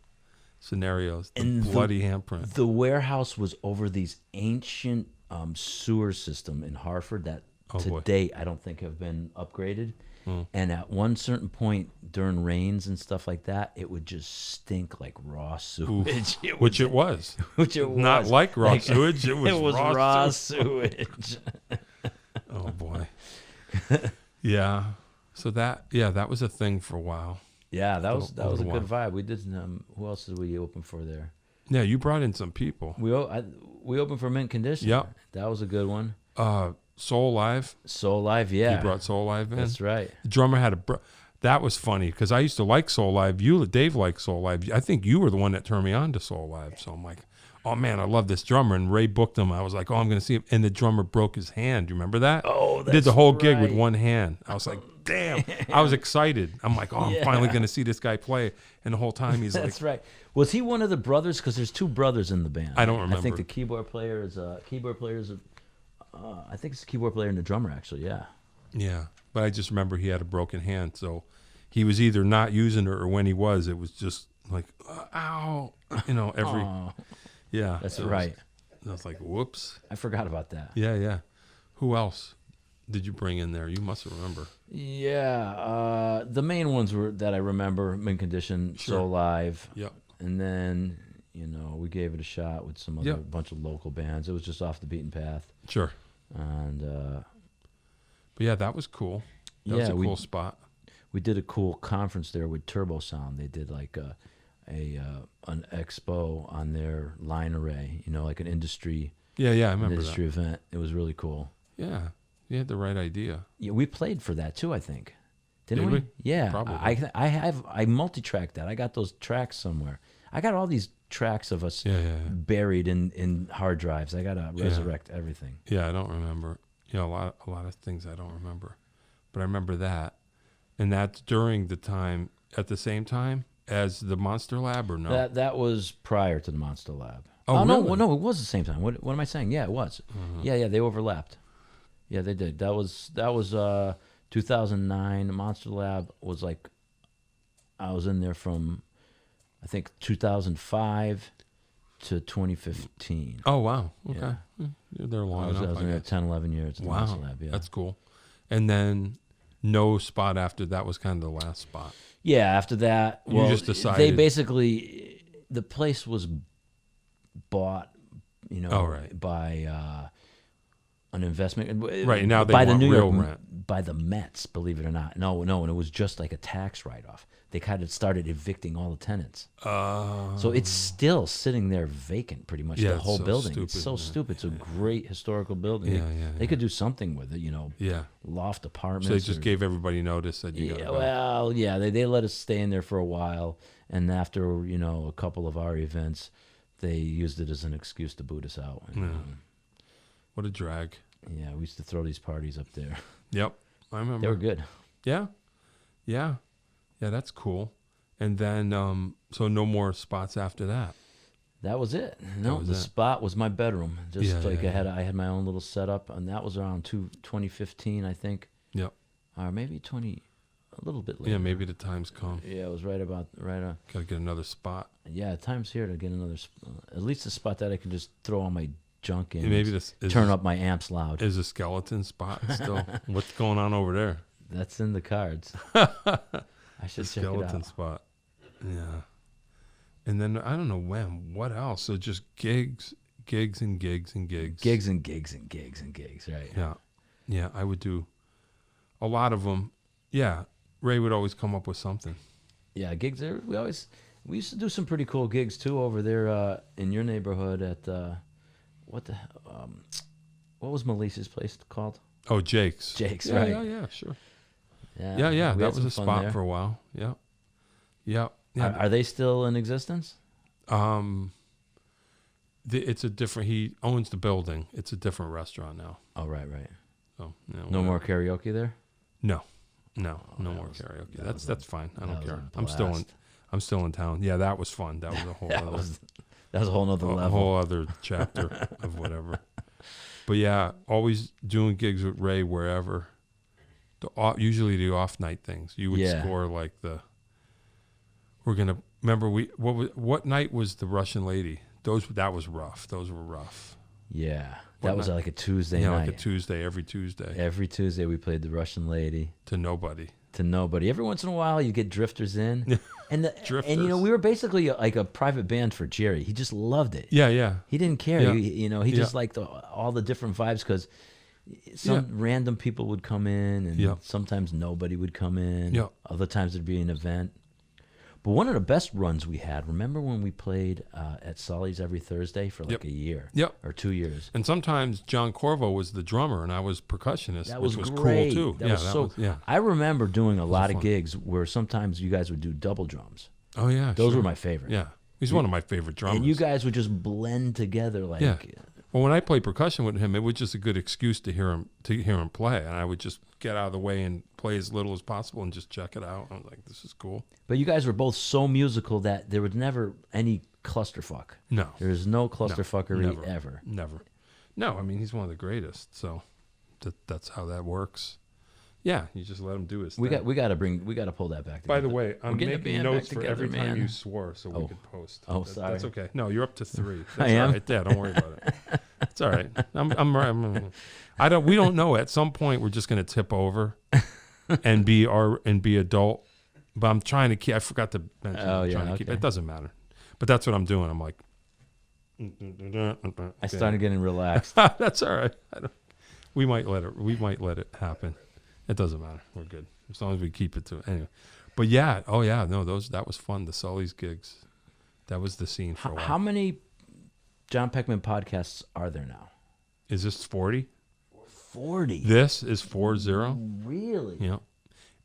scenarios. The bloody handprint. The warehouse was over these ancient sewer system in Hartford that date I don't think have been upgraded. And at one certain point during rains and stuff like that, it would just stink like raw sewage. Which it was. Not like raw sewage. It was raw sewage. Oh boy. Yeah. So that was a thing for a while. Yeah, that was a good vibe. We did. Who else did we open for there? Yeah, you brought in some people. We opened for Mint Condition. Yep. That was a good one. Soul Live. Soul Live, yeah. You brought Soul Live in. That's right. The drummer had that was funny because I used to like Soul Live. Dave liked Soul Live. I think you were the one that turned me on to Soul Live. So I'm like, oh man, I love this drummer. And Ray booked him. I was like, oh, I'm going to see him. And the drummer broke his hand. Do you remember that? Oh, that's Did the whole gig with one hand. I was like, damn. I was excited. I'm like, oh, I'm finally going to see this guy play. And the whole time he's that's right. Was he one of the brothers? Because there's two brothers in the band. I don't remember. I think the keyboard player is I think it's the keyboard player and the drummer, actually, yeah. Yeah, but I just remember he had a broken hand, so he was either not using it or when he was, it was just like, ow, every, yeah. That's right. I was like, whoops. I forgot about that. Yeah. Who else did you bring in there? You must remember. Yeah, the main ones were that I remember, Mint Condition, Soul Live. Yep. And then, we gave it a shot with some other bunch of local bands. It was just off the beaten path. Sure. And but yeah, that was cool. That was a cool spot. We did a cool conference there with Turbo Sound. They did like an expo on their line array, like an industry. Yeah, I remember industry event. It was really cool. Yeah, you had the right idea. Yeah, we played for that too, I think. Didn't we? Yeah, probably. I multi-tracked that. I got those tracks somewhere. I got all these tracks of us buried in hard drives. I gotta resurrect everything. Yeah, I don't remember. You know, a lot of things I don't remember, but I remember that, and that's during the time at the same time as the Monster Lab, or no? That was prior to the Monster Lab. Oh, really? No, it was the same time. What am I saying? Yeah, it was. Yeah, they overlapped. Yeah, they did. That was 2009. The Monster Lab was like, I was in there from, I think 2005 to 2015. Oh wow. Okay. Yeah. You're there long I was enough. in there 10, 11 years at the Monster Lab. Yeah, That's cool. And then no spot after that was kind of the last spot. Yeah, after that, You well, just decided. they basically, the place was bought, you know, right. by an investment. Right, now they by want the New real York, rent. by the Mets, believe it or not. No, and it was just like a tax write-off. They kind of started evicting all the tenants. So it's still sitting there vacant, pretty much, Yeah, the it's whole so building. stupid, It's so man. stupid. It's a great historical building. Yeah, They could do something with it, you know, Yeah. loft apartments. So they just or- gave everybody notice that you Yeah, gotta go. well, yeah, they let us stay in there for a while, and after, you know, a couple of our events, they used it as an excuse to boot us out. And, What a drag. yeah, we used to throw these parties up there. Yep. I remember. They were good. Yeah. Yeah. Yeah, that's cool. And then so no more spots after that. That was it. No, was the it. spot was my bedroom. Just Yeah, like yeah, I had my own little setup, and that was around 2015, I think, Yep. or maybe a little bit later. Yeah, maybe the time's come. Yeah, it was right. Gotta get another spot. Yeah, time's here to get another, at least a spot that I can just throw all my junk in. Maybe this is turn up my amps loud. Is a skeleton spot still? What's going on over there? That's in the cards. I should The check it skeleton out. spot. Yeah. And then I don't know when. What else? So just gigs and gigs and gigs. Gigs and gigs and gigs and gigs, right? Yeah. Yeah, I would do a lot of them. Yeah. Ray would always come up with something. Yeah, gigs there. We used to do some pretty cool gigs too over there in your neighborhood at what was Melissa's place called? Oh, Jake's. Jake's, yeah, right? Yeah, sure. Yeah, Yeah. we That had was a some fun spot there. for a while. Yeah. Yeah. Yeah. Are they still in existence? It's a different. He owns the building. It's a different restaurant now. Oh, right. So No more karaoke there. No more was- karaoke. that was That's fine. I that don't was care. a I'm still in town. Yeah, that was fun. That was a whole That other, was a whole nother a level. whole other chapter of whatever. But yeah, always doing gigs with Ray wherever. Usually the off night things. You would score like we're gonna remember what night was the Russian lady? That was rough. Those were rough. Yeah, What that was night? like a Tuesday Yeah, night. like a Tuesday, every Tuesday Every Tuesday we played the Russian Lady to nobody. to nobody. Every once in a while you get drifters in, and you know Drifters. we were basically like a private band for Jerry. He just loved it. Yeah. He didn't care. Yeah. He just liked all the different vibes because some random people would come in, and sometimes nobody would come in. Yeah. Other times there'd be an event. But one of the best runs we had, remember when we played at Sully's every Thursday for like a year or 2 years? And sometimes John Corvo was the drummer and I was percussionist, That which was was great. cool too. That was I remember doing a lot of gigs where sometimes you guys would do double drums. Oh yeah, Those were my favorite. Yeah, he's one of my favorite drummers. And you guys would just blend together like. Yeah. Well, when I played percussion with him, it was just a good excuse to hear him play, and I would just get out of the way and play as little as possible and just check it out. I was like, "This is cool." But you guys were both so musical that there was never any clusterfuck. No, There was no clusterfuckery never. ever. Never. No, I mean he's one of the greatest, so that's how that works. Yeah, you just let him do his thing. We got to pull that back. By the together. way, I'm getting the making band notes back for together, every time man. you swore, so we could post. Oh, sorry. That's okay. No, you're up to 3. That's I am? all right. Yeah, don't worry about it. It's all right. We don't know. At some point, we're just going to tip over and be adult. But I'm trying to keep. I forgot to mention. Oh, I'm yeah, trying to keep. okay. It doesn't matter. But that's what I'm doing. I'm like. I started getting relaxed. That's all right. We might let it happen. It doesn't matter. We're good as long as we keep it to it. Anyway. But yeah, that was fun. The Sully's gigs, that was the scene for a while. How many Jon Peckman podcasts are there now? Is this 40? 40. This is 40. Really? Yeah,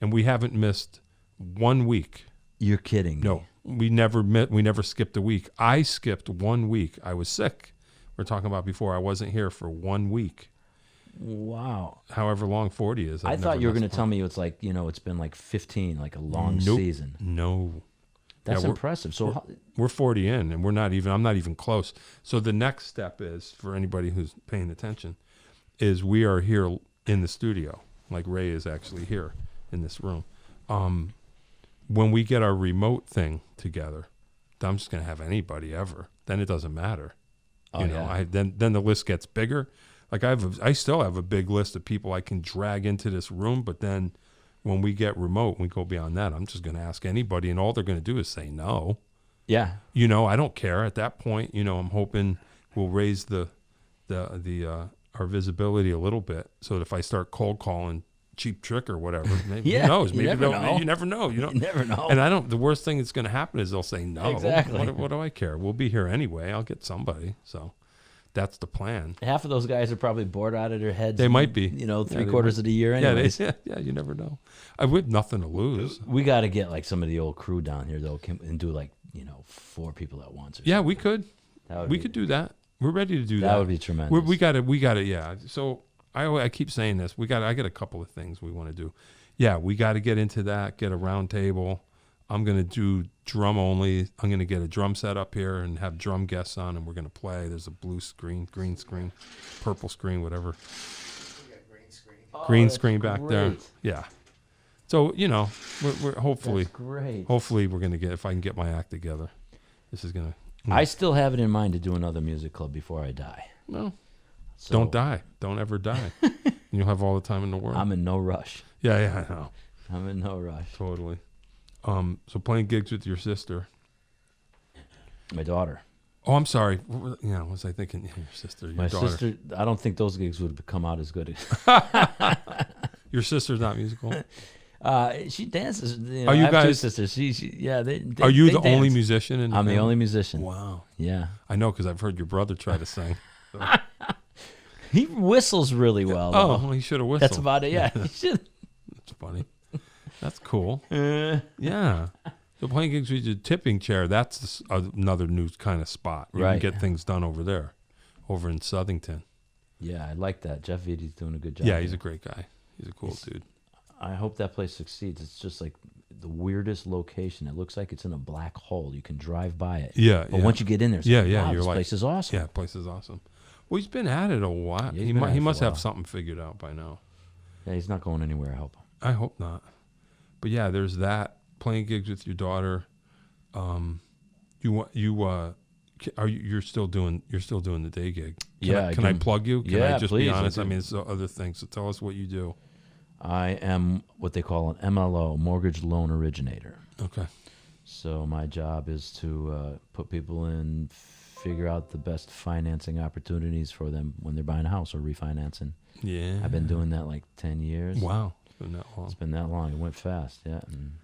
and we haven't missed 1 week. You're kidding me. No, we never skipped a week. I skipped 1 week. I was sick. We're talking about before. I wasn't here for 1 week. Wow. However long 40 is. I thought you were going to tell me it's like, it's been like 15, like a long season. No. That's impressive. So we're 40 in, and I'm not even close. So the next step is, for anybody who's paying attention, is we are here in the studio. Like Ray is actually here in this room. When we get our remote thing together, I'm just going to have anybody ever. Then it doesn't matter. Then the list gets bigger. Like I still have a big list of people I can drag into this room, but then when we get remote, we go beyond that. I'm just going to ask anybody, and all they're going to do is say no. Yeah. I don't care at that point. I'm hoping we'll raise our visibility a little bit, so that if I start cold calling Cheap Trick or whatever, maybe who knows? Maybe you never know. You never know. And the worst thing that's going to happen is they'll say no. Exactly. What do I care? We'll be here anyway. I'll get somebody. So that's the plan. Half of those guys are probably bored out of their heads. They might be. 3/4 of the year anyways. Yeah, you never know. We have nothing to lose. We got to get like some of the old crew down here though, and do like 4 people at once. Yeah, we could. We could do that. We're ready to do that. That would be tremendous. We got it. Yeah. So I keep saying this. I got a couple of things we want to do. Yeah, we got to get into that. Get a round table. I'm going to do drum only. I'm going to get a drum set up here and have drum guests on, and we're going to play. There's a blue screen, green screen, purple screen, whatever. Green screen back there. Yeah. So, we're hopefully, that's great. Hopefully we're going to if I can get my act together, this is going to. I still have it in mind to do another music club before I die. Well, don't die. Don't ever die. You'll have all the time in the world. I'm in no rush. Yeah, I know. I'm in no rush. Totally. So playing gigs with your sister. My daughter. Oh, I'm sorry. Was I thinking your sister, your daughter? My sister, I don't think those gigs would come out as good. Your sister's not musical? She dances. Are you I have guys? 2 sisters. They are you they the dance. only musician in the I'm family? the only musician. Wow. Yeah. I know because I've heard your brother try to sing. So. He whistles really well. Though. Oh, well, he should have whistled. That's about it. Yeah, he should. That's funny. That's cool. Yeah. So playing gigs with your tipping chair, that's another new kind of spot. You can get things done over there, over in Southington. Yeah, I like that. Jeff Vidi's doing a good job. Yeah, he's a great guy. He's a cool dude. I hope that place succeeds. It's just like the weirdest location. It looks like it's in a black hole. You can drive by it. Yeah. But once you get in there, wow, this place is awesome. Yeah, place is awesome. Well, he's been at it a while. Yeah, he must have something figured out by now. Yeah, he's not going anywhere. I hope. I hope not. But yeah, there's that. Playing gigs with your daughter. You're still doing the day gig. Can I plug you? Can I just please, be honest? I mean, it's other things. So tell us what you do. I am what they call an MLO, mortgage loan originator. Okay. So my job is to put people in, figure out the best financing opportunities for them when they're buying a house or refinancing. Yeah. I've been doing that like 10 years. Wow. It's been that long. It's been that long. It went fast, yeah. And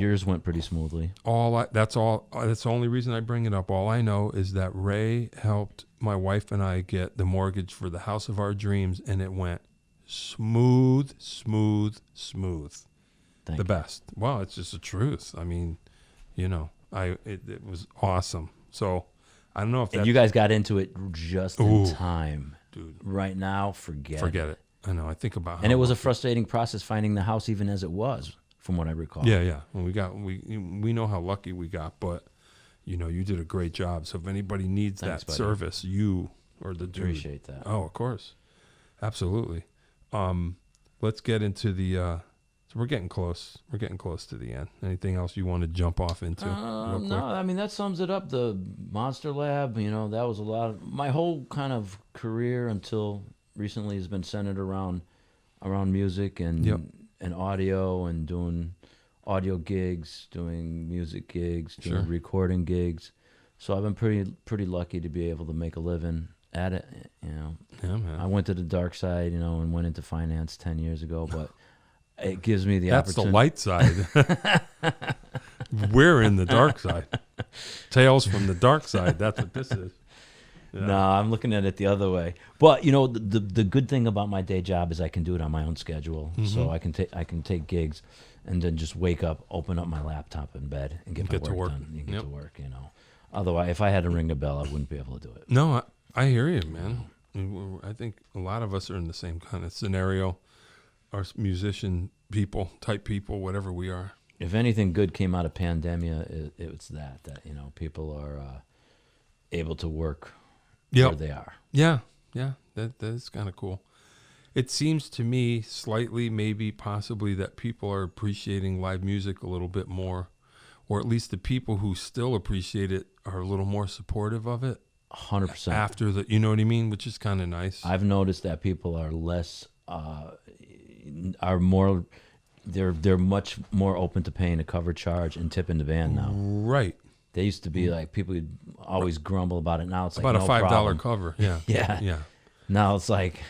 years went pretty smoothly. That's the only reason I bring it up. All I know is that Ray helped my wife and I get the mortgage for the house of our dreams, and it went smooth. Thank the you. best. Wow, it's just the truth. I mean, it was awesome. So I don't know if you guys got into it just in time. Dude. Right now, forget it. I know. I think about how and it was a frustrating process finding the house even as it was, from what I recall. Yeah. Well, we know how lucky we got, but you did a great job. So if anybody needs that service, you or the dude. Appreciate that. Oh, of course. Absolutely. Let's get into the so we're getting close. We're getting close to the end. Anything else you want to jump off into? No, I mean that sums it up. The Monster Lab, that was a lot of my whole kind of career until recently has been centered around music and audio and doing audio gigs, doing music gigs, doing recording gigs. So I've been pretty lucky to be able to make a living at it. Yeah, man. I went to the dark side, and went into finance 10 years ago, but it gives me the opportunity. That's the light side. We're in the dark side. Tales from the dark side. That's what this is. Yeah. No, I'm looking at it the other way. But the good thing about my day job is I can do it on my own schedule. Mm-hmm. So I can take gigs, and then just wake up, open up my laptop in bed, and get my work done. And get to work. Otherwise, if I had to ring the bell, I wouldn't be able to do it. No, I hear you, man. I think a lot of us are in the same kind of scenario. Our musician people, type people, whatever we are. If anything good came out of pandemia, it was that people are able to work where they are. Yeah, that is kind of cool. It seems to me slightly, maybe possibly, that people are appreciating live music a little bit more, or at least the people who still appreciate it are a little more supportive of it. 100%. After the, you know what I mean, which is kind of nice. I've noticed that people are less, are more, they're much more open to paying a cover charge and tipping the band now. Right. They used to be like, people would always grumble about it. Now it's like, about no a $5 problem. cover. Yeah. Yeah. Now it's like,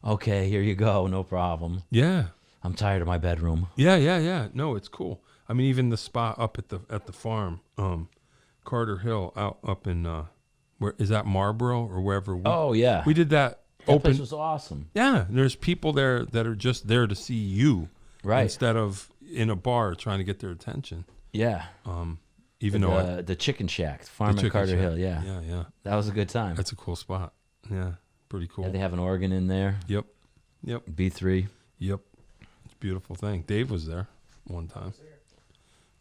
okay, here you go, no problem. Yeah. I'm tired of my bedroom. Yeah. No, it's cool. I mean, even the spot up at the farm, Carter Hill, out up in where is that, Marlboro or wherever? We did that. That place was awesome. Yeah, there's people there that are just there to see you, right? Instead of in a bar trying to get their attention. Yeah. Even though the Chicken Shack, farm at Carter Hill. Yeah. That was a good time. That's a cool spot. Yeah, pretty cool. Yeah, they have an organ in there. Yep. B3. Yep. It's a beautiful thing. Dave was there one time.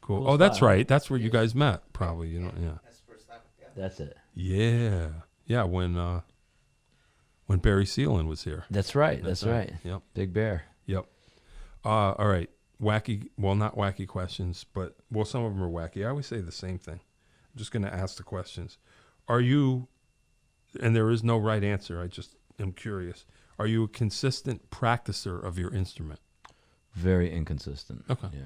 Cool. Cool That's spot. right. That's where you guys met, probably. You know. Yeah. That's it. Yeah. When Barry Seelan was here. That's right. That's right. Yep. Big Bear. Yep. All right. Wacky. Well, not wacky questions, but some of them are wacky. I always say the same thing. I'm just going to ask the questions. Are you? And there is no right answer. I just am curious. Are you a consistent practicer of your instrument? Very inconsistent. Okay. Yeah.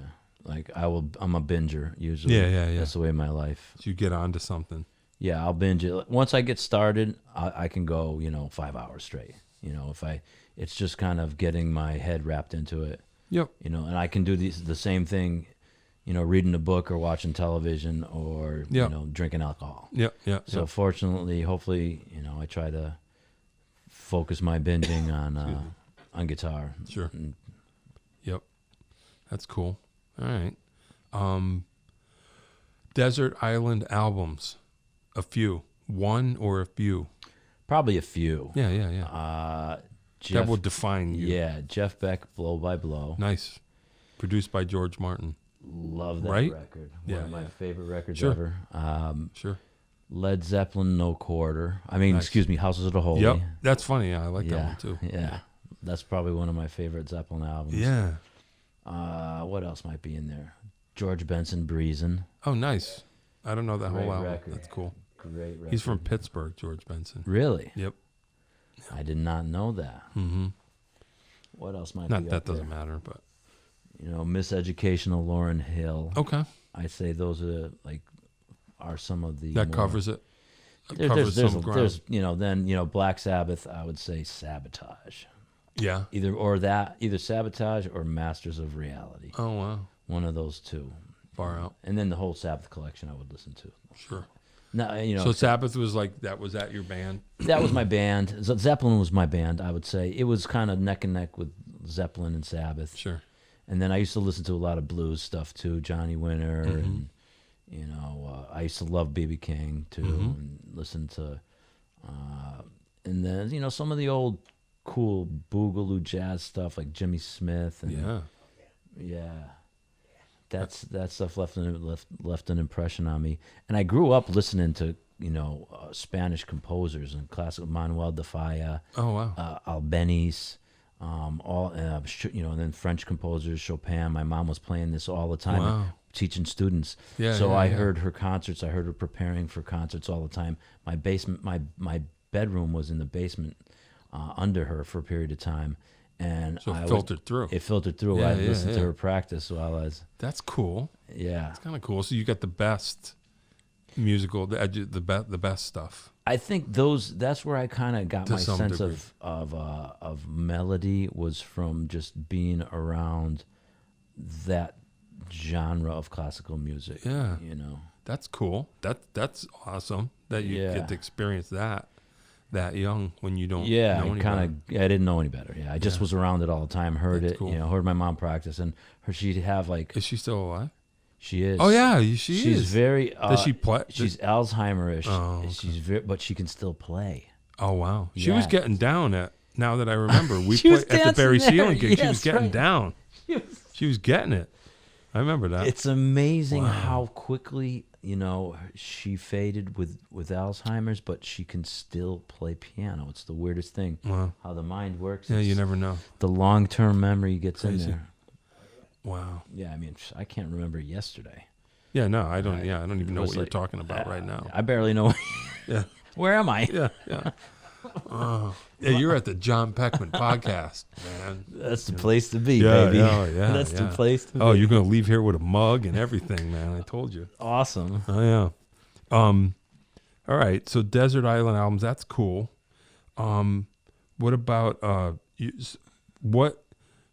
Like I'm a binger usually. Yeah. That's the way of my life. So you get onto something. Yeah, I'll binge it. Once I get started, I can go, 5 hours straight. It's just kind of getting my head wrapped into it. Yep. And I can do the same thing, reading a book or watching television or, drinking alcohol. Yep. So fortunately, hopefully, I try to focus my binging on guitar. Sure. Yep. That's cool. All right. Desert Island albums. A few. One or a few? Probably a few. Yeah. That will define you. Yeah, Jeff Beck, Blow by Blow. Nice. Produced by George Martin. Love that Right? record. One of my favorite records Sure. ever. Sure. Led Zeppelin, No Quarter. Excuse me, Houses of the Holy. Yep. That's funny. Yeah, I like that one too. Yeah. That's probably one of my favorite Zeppelin albums. Yeah. What else might be in there? George Benson, Breezin'. Oh, nice. I don't know that Great whole album. record. That's cool. Great record. He's from Pittsburgh, George Benson. Really? Yep. I did not know that. Mm-hmm. What else might Not be that up doesn't there? matter, but Miseducational Lauryn Hill. okay. I'd say those are some of the That more, covers it. There's Some ground. then Black Sabbath. I would say Sabotage. Yeah. Either Sabotage or Masters of Reality. Oh wow. One of those two. Far out. And then the whole Sabbath collection I would listen to. Sure. Now, So Sabbath was like that. Was that your band? that was my band. Zeppelin was my band. I would say it was kind of neck and neck with Zeppelin and Sabbath. Sure. And then I used to listen to a lot of blues stuff too, Johnny Winter, Mm-hmm. and I used to love B.B. King too, and listen to, and then some of the old cool boogaloo jazz stuff like Jimmy Smith and that stuff left an impression on me. And I grew up listening to Spanish composers and classical Manuel de Falla, Oh wow. Albeniz. And then French composers, Chopin. My mom was playing this all the time, Wow. teaching students. Yeah, so yeah, I yeah. heard her concerts. I heard her preparing for concerts all the time. My basement, my bedroom was in the basement under her for a period of time, and So it filtered through. It filtered through. Yeah, I yeah, listened to yeah. her practice while I was. That's cool. Yeah, It's kind of cool. So you got the best musical, the best stuff. I think that's where I kind of got To my some sense degree. of melody was from just being around that genre of classical music. Yeah. That's cool. That's awesome that you Yeah. get to experience that young when you don't Yeah, know I any kind better. of I didn't know any better. Yeah, I just was around it all the time. Heard That's it, cool. heard my mom practice, and she'd have Is she still alive? she is. Oh yeah, she she's is. very. Does she play? She's Alzheimer-ish. Oh, okay. She's but she can still play. Oh wow, she was Yeah. getting down at. Now that I remember, we She was played at the Barry dancing there. Sealing gig. She was Yes, getting right. down. She was getting it. I remember that. It's amazing Wow. how quickly, she faded with Alzheimer's, but she can still play piano. It's the weirdest thing. Wow. How the mind works. Yeah, It's you never know. The long-term memory gets Crazy. in there. Wow. Yeah, I mean, I can't remember yesterday. Yeah, no, I don't. Yeah, I don't even know was what you're like, talking about right now. I barely know. Yeah. Where am I? Yeah, yeah. Oh, yeah, you're at the Jon Peckman podcast, man. That's the place to be, Yeah, baby. yeah, yeah, That's the yeah. place to Oh, be. you're gonna leave here with a mug and everything, man. I told you. Awesome. Oh yeah. All right. So Desert Island albums. That's cool. What about what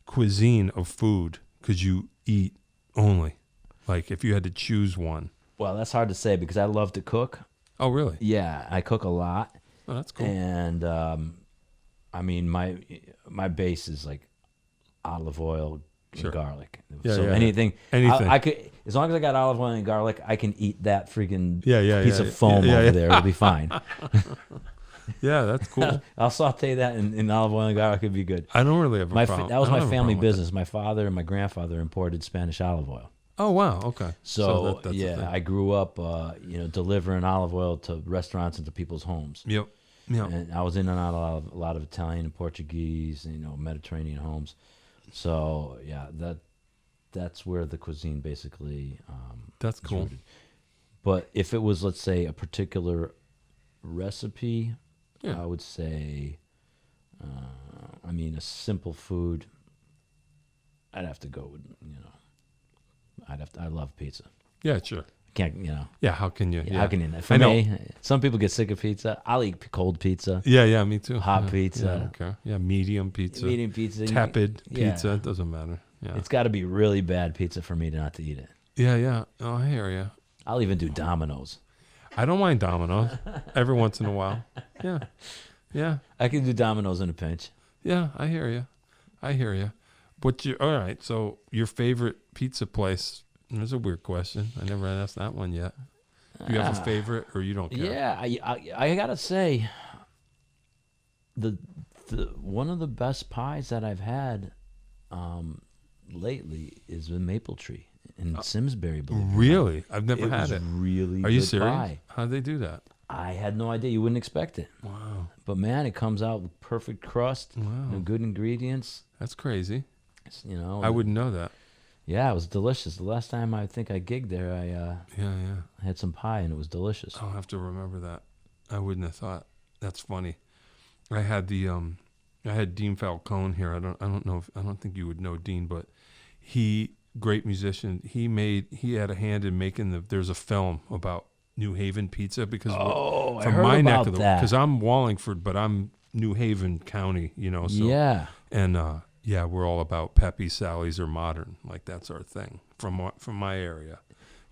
cuisine of food could you eat only? Like if you had to choose one. Well, that's hard to say because I love to cook. Oh really? Yeah, I cook a lot. Oh, that's cool. And I mean, my base is like olive oil and Sure. garlic. Yeah, So yeah. anything. Anything. I could, as long as I got olive oil and garlic, I can eat that freaking Yeah, piece of foam yeah, over yeah. there. It'll be fine. Yeah, that's cool. I'll saute that in olive oil and garlic. It'd be good. I don't really have a problem. That was I don't my have a family problem with business. My father and my grandfather imported Spanish olive oil. that. Oh wow. Okay. So, that's the yeah, thing. I grew up, delivering olive oil to restaurants and to people's homes. Yep. Yeah. And I was in and out of a lot of Italian and Portuguese, Mediterranean homes. So yeah, that's where the cuisine basically. That's is cool. rooted. But if it was, let's say, a particular recipe, Yeah. I would say, a simple food. I'd have to go with, I love pizza. Yeah. Sure. Can't, Yeah. How can you? Yeah. how can you? For I know. me, some people get sick of pizza. I'll eat cold pizza, Yeah. Yeah. Me too. hot Yeah, pizza. Yeah. I don't care. Yeah. Medium pizza. medium pizza, Tepid Yeah. pizza. It doesn't matter. Yeah. It's got to be really bad pizza for me not to eat it. Yeah. Yeah. Oh, I hear you. I'll even do Domino's. I don't mind Domino's every once in a while. Yeah. Yeah. I can do Domino's in a pinch. Yeah. I hear you. I hear you. But all right. So your favorite pizza place? There's a weird question. I never asked that one yet. Do you have a favorite, or you don't care? Yeah, I gotta say, the one of the best pies that I've had lately is the maple tree in Simsbury. Believe it or not. Really? I've never It had was it. really Are you good serious? pie. How'd they do that? I had no idea. You wouldn't expect it. Wow. But man, it comes out with perfect crust Wow. and good ingredients. That's crazy. I I wouldn't know that. Yeah, it was delicious. The last time I think I gigged there, I Yeah. Yeah. had some pie and it was delicious. I'll have to remember that. I wouldn't have thought. That's funny. I had I had Dean Falcone here. I don't think you would know Dean, but great musician. He had a hand in making there's a film about New Haven pizza because I from heard my neck about of the that. because I'm Wallingford, but I'm New Haven County, so Yeah. and yeah, we're all about Peppy, Sally's, or Modern. Like that's our thing. From my area,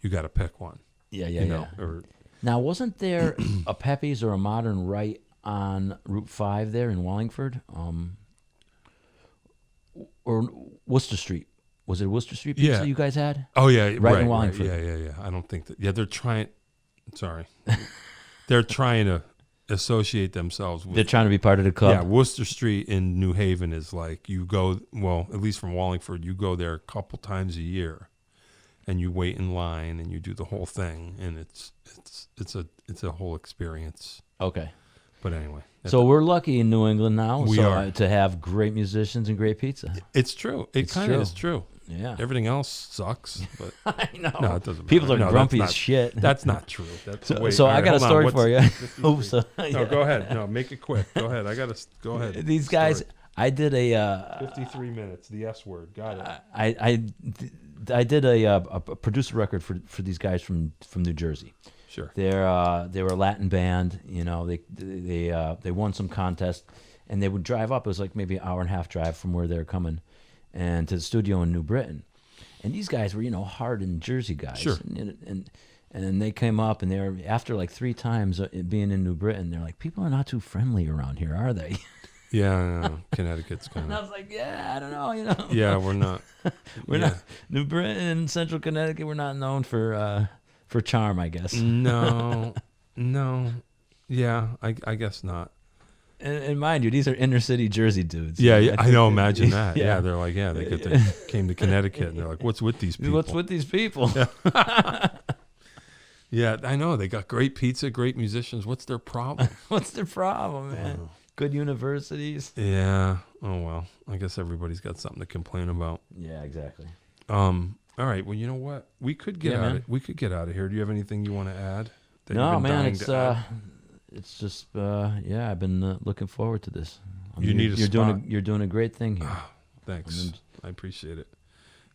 you got to pick one. Yeah. Or Now, wasn't there a Pepe's or a Modern right on Route 5 there in Wallingford? Or Worcester Street? Was it Worcester Street pizza Yeah. you guys had? oh yeah, right in Wallingford. Yeah. I don't think that. Yeah, they're trying. Sorry, they're trying to associate themselves with. They're trying to be part of the club. Yeah, Worcester Street in New Haven is like you go. Well, at least from Wallingford, you go there a couple times a year, and you wait in line and you do the whole thing, and it's a whole experience. Okay. But anyway, So we're lucky in New England now We are. to have great musicians and great pizza. it's true. It It's kind of true. is true. Yeah. Everything else sucks, but I know. no, it doesn't. People matter. are No, grumpy that's as not- shit. That's not true. That's wait, So all I right, got a hold on. story What's- for you. Oops. No, go ahead. No, make it quick. Go ahead. Go ahead. These guys, Story. I did a 53 minutes. The S word. Got it. I did a producer record for these guys from New Jersey. Sure. They were a Latin band. They won some contest, and they would drive up. It was like maybe an hour and a half drive from where they're coming, and to the studio in New Britain. And these guys were hardened Jersey guys. Sure. And they came up, and they were after like 3 times being in New Britain. They're like, people are not too friendly around here, are they? Yeah, I know. Connecticut's kind And I of. was like, yeah, I don't know. Yeah, we're not. We're yeah. not New Britain, Central Connecticut. We're not known for charm, I guess. No. Yeah, I guess not. And mind you, these are inner city Jersey dudes. Yeah, I know. Imagine think that. Yeah, they're like, came to Connecticut, and they're like, what's with these people? What's with these people? Yeah, I know. They got great pizza, great musicians. What's their problem? What's their problem, man? Good universities. Yeah. Oh, well. I guess everybody's got something to complain about. Yeah, exactly. All right. Well, you know what? We could get We could get out of here. Do you have anything you want to add? No, man. It's just I've been looking forward to this. You're doing a great thing here. Oh, thanks. I appreciate it.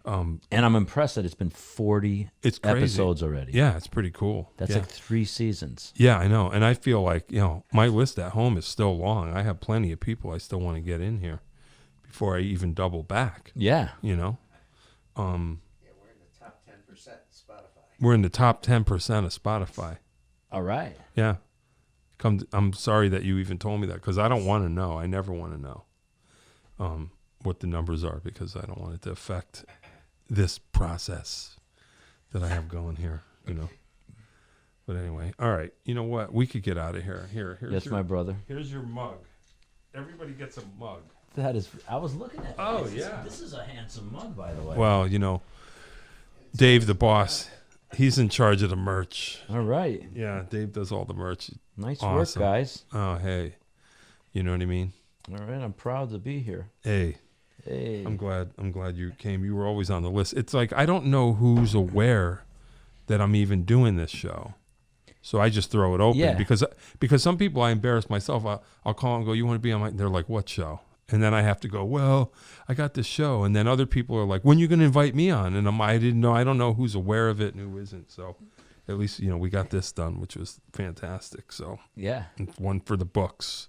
And I'm impressed that it's been 40 episodes already. Yeah, it's pretty cool. That's like 3 seasons. Yeah, I know. And I feel like, my list at home is still long. I have plenty of people I still want to get in here before I even double back. Yeah. We're in the top 10% of Spotify. We're in the top 10% of Spotify. All right. Yeah. I'm sorry that you even told me that, because I don't want to know. I never want to know what the numbers are, because I don't want it to affect this process that I have going here, But anyway, all right. You know what? We could get out of here. Here's my brother. Here's your mug. Everybody gets a mug. I was looking at this. Yeah. This is a handsome mug, by the way. Well, Dave, the boss, he's in charge of the merch. All right. Yeah, Dave does all the merch. Nice work, guys. Oh, hey. You know what I mean? All right. I'm proud to be here. Hey. Hey. I'm glad you came. You were always on the list. It's like, I don't know who's aware that I'm even doing this show. So I just throw it open because some people, I embarrass myself. I'll call and go, you want to be on my, they're like, what show? And then I have to go, well, I got this show. And then other people are like, when are you going to invite me on? And I didn't know. I don't know who's aware of it and who isn't. So at least, we got this done, which was fantastic. So yeah, one for the books.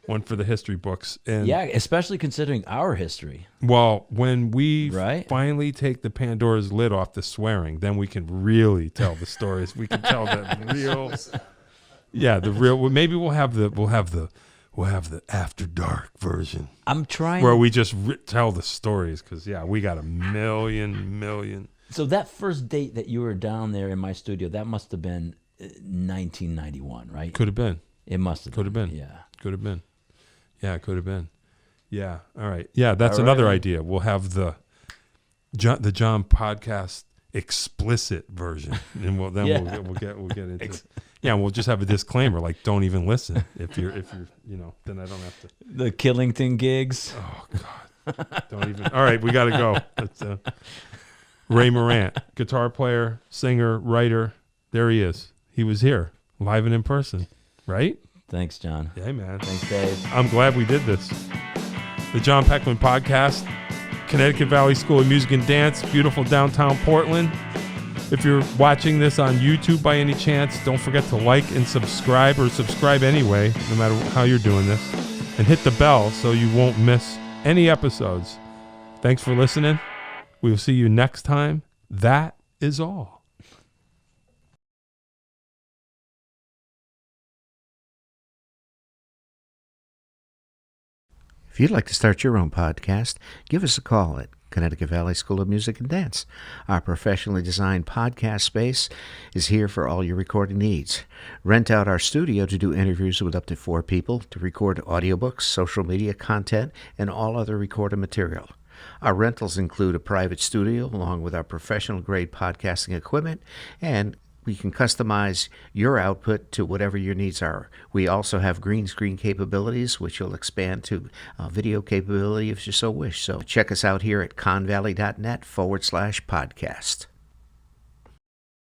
One for the history books. And especially considering our history. Well, when we finally take the Pandora's lid off the swearing, then we can really tell the stories. We can tell the real. Yeah, the real. Maybe we'll have the after dark version. I'm trying where we just tell the stories, because we got a million. So that first date that you were down there in my studio, that must have been 1991, right? Could have been. It must have. Could have been. Yeah. Could have been. Yeah, it could have been. Yeah. All right. Yeah, that's another idea. We'll have the Jon podcast explicit version, and we'll get into. We'll just have a disclaimer like, don't even listen if you're then I don't have to. The Killington gigs. Oh God. Don't even. All right, we got to go. That's, Ray Morant, guitar player, singer, writer. There he is. He was here live and in person, right? Thanks, John. Yeah, man. Thanks, Dave. I'm glad we did this. The Jon Peckman Podcast, Connecticut Valley School of Music and Dance, beautiful downtown Portland. If you're watching this on YouTube by any chance, don't forget to like and subscribe, or subscribe anyway, no matter how you're doing this. And hit the bell so you won't miss any episodes. Thanks for listening. We will see you next time. That is all. If you'd like to start your own podcast, give us a call at Connecticut Valley School of Music and Dance. Our professionally designed podcast space is here for all your recording needs. Rent out our studio to do interviews with up to 4 people, to record audiobooks, social media content, and all other recorded material. Our rentals include a private studio along with our professional-grade podcasting equipment, and we can customize your output to whatever your needs are. We also have green screen capabilities, which will expand to video capability if you so wish. So check us out here at convalley.net/podcast.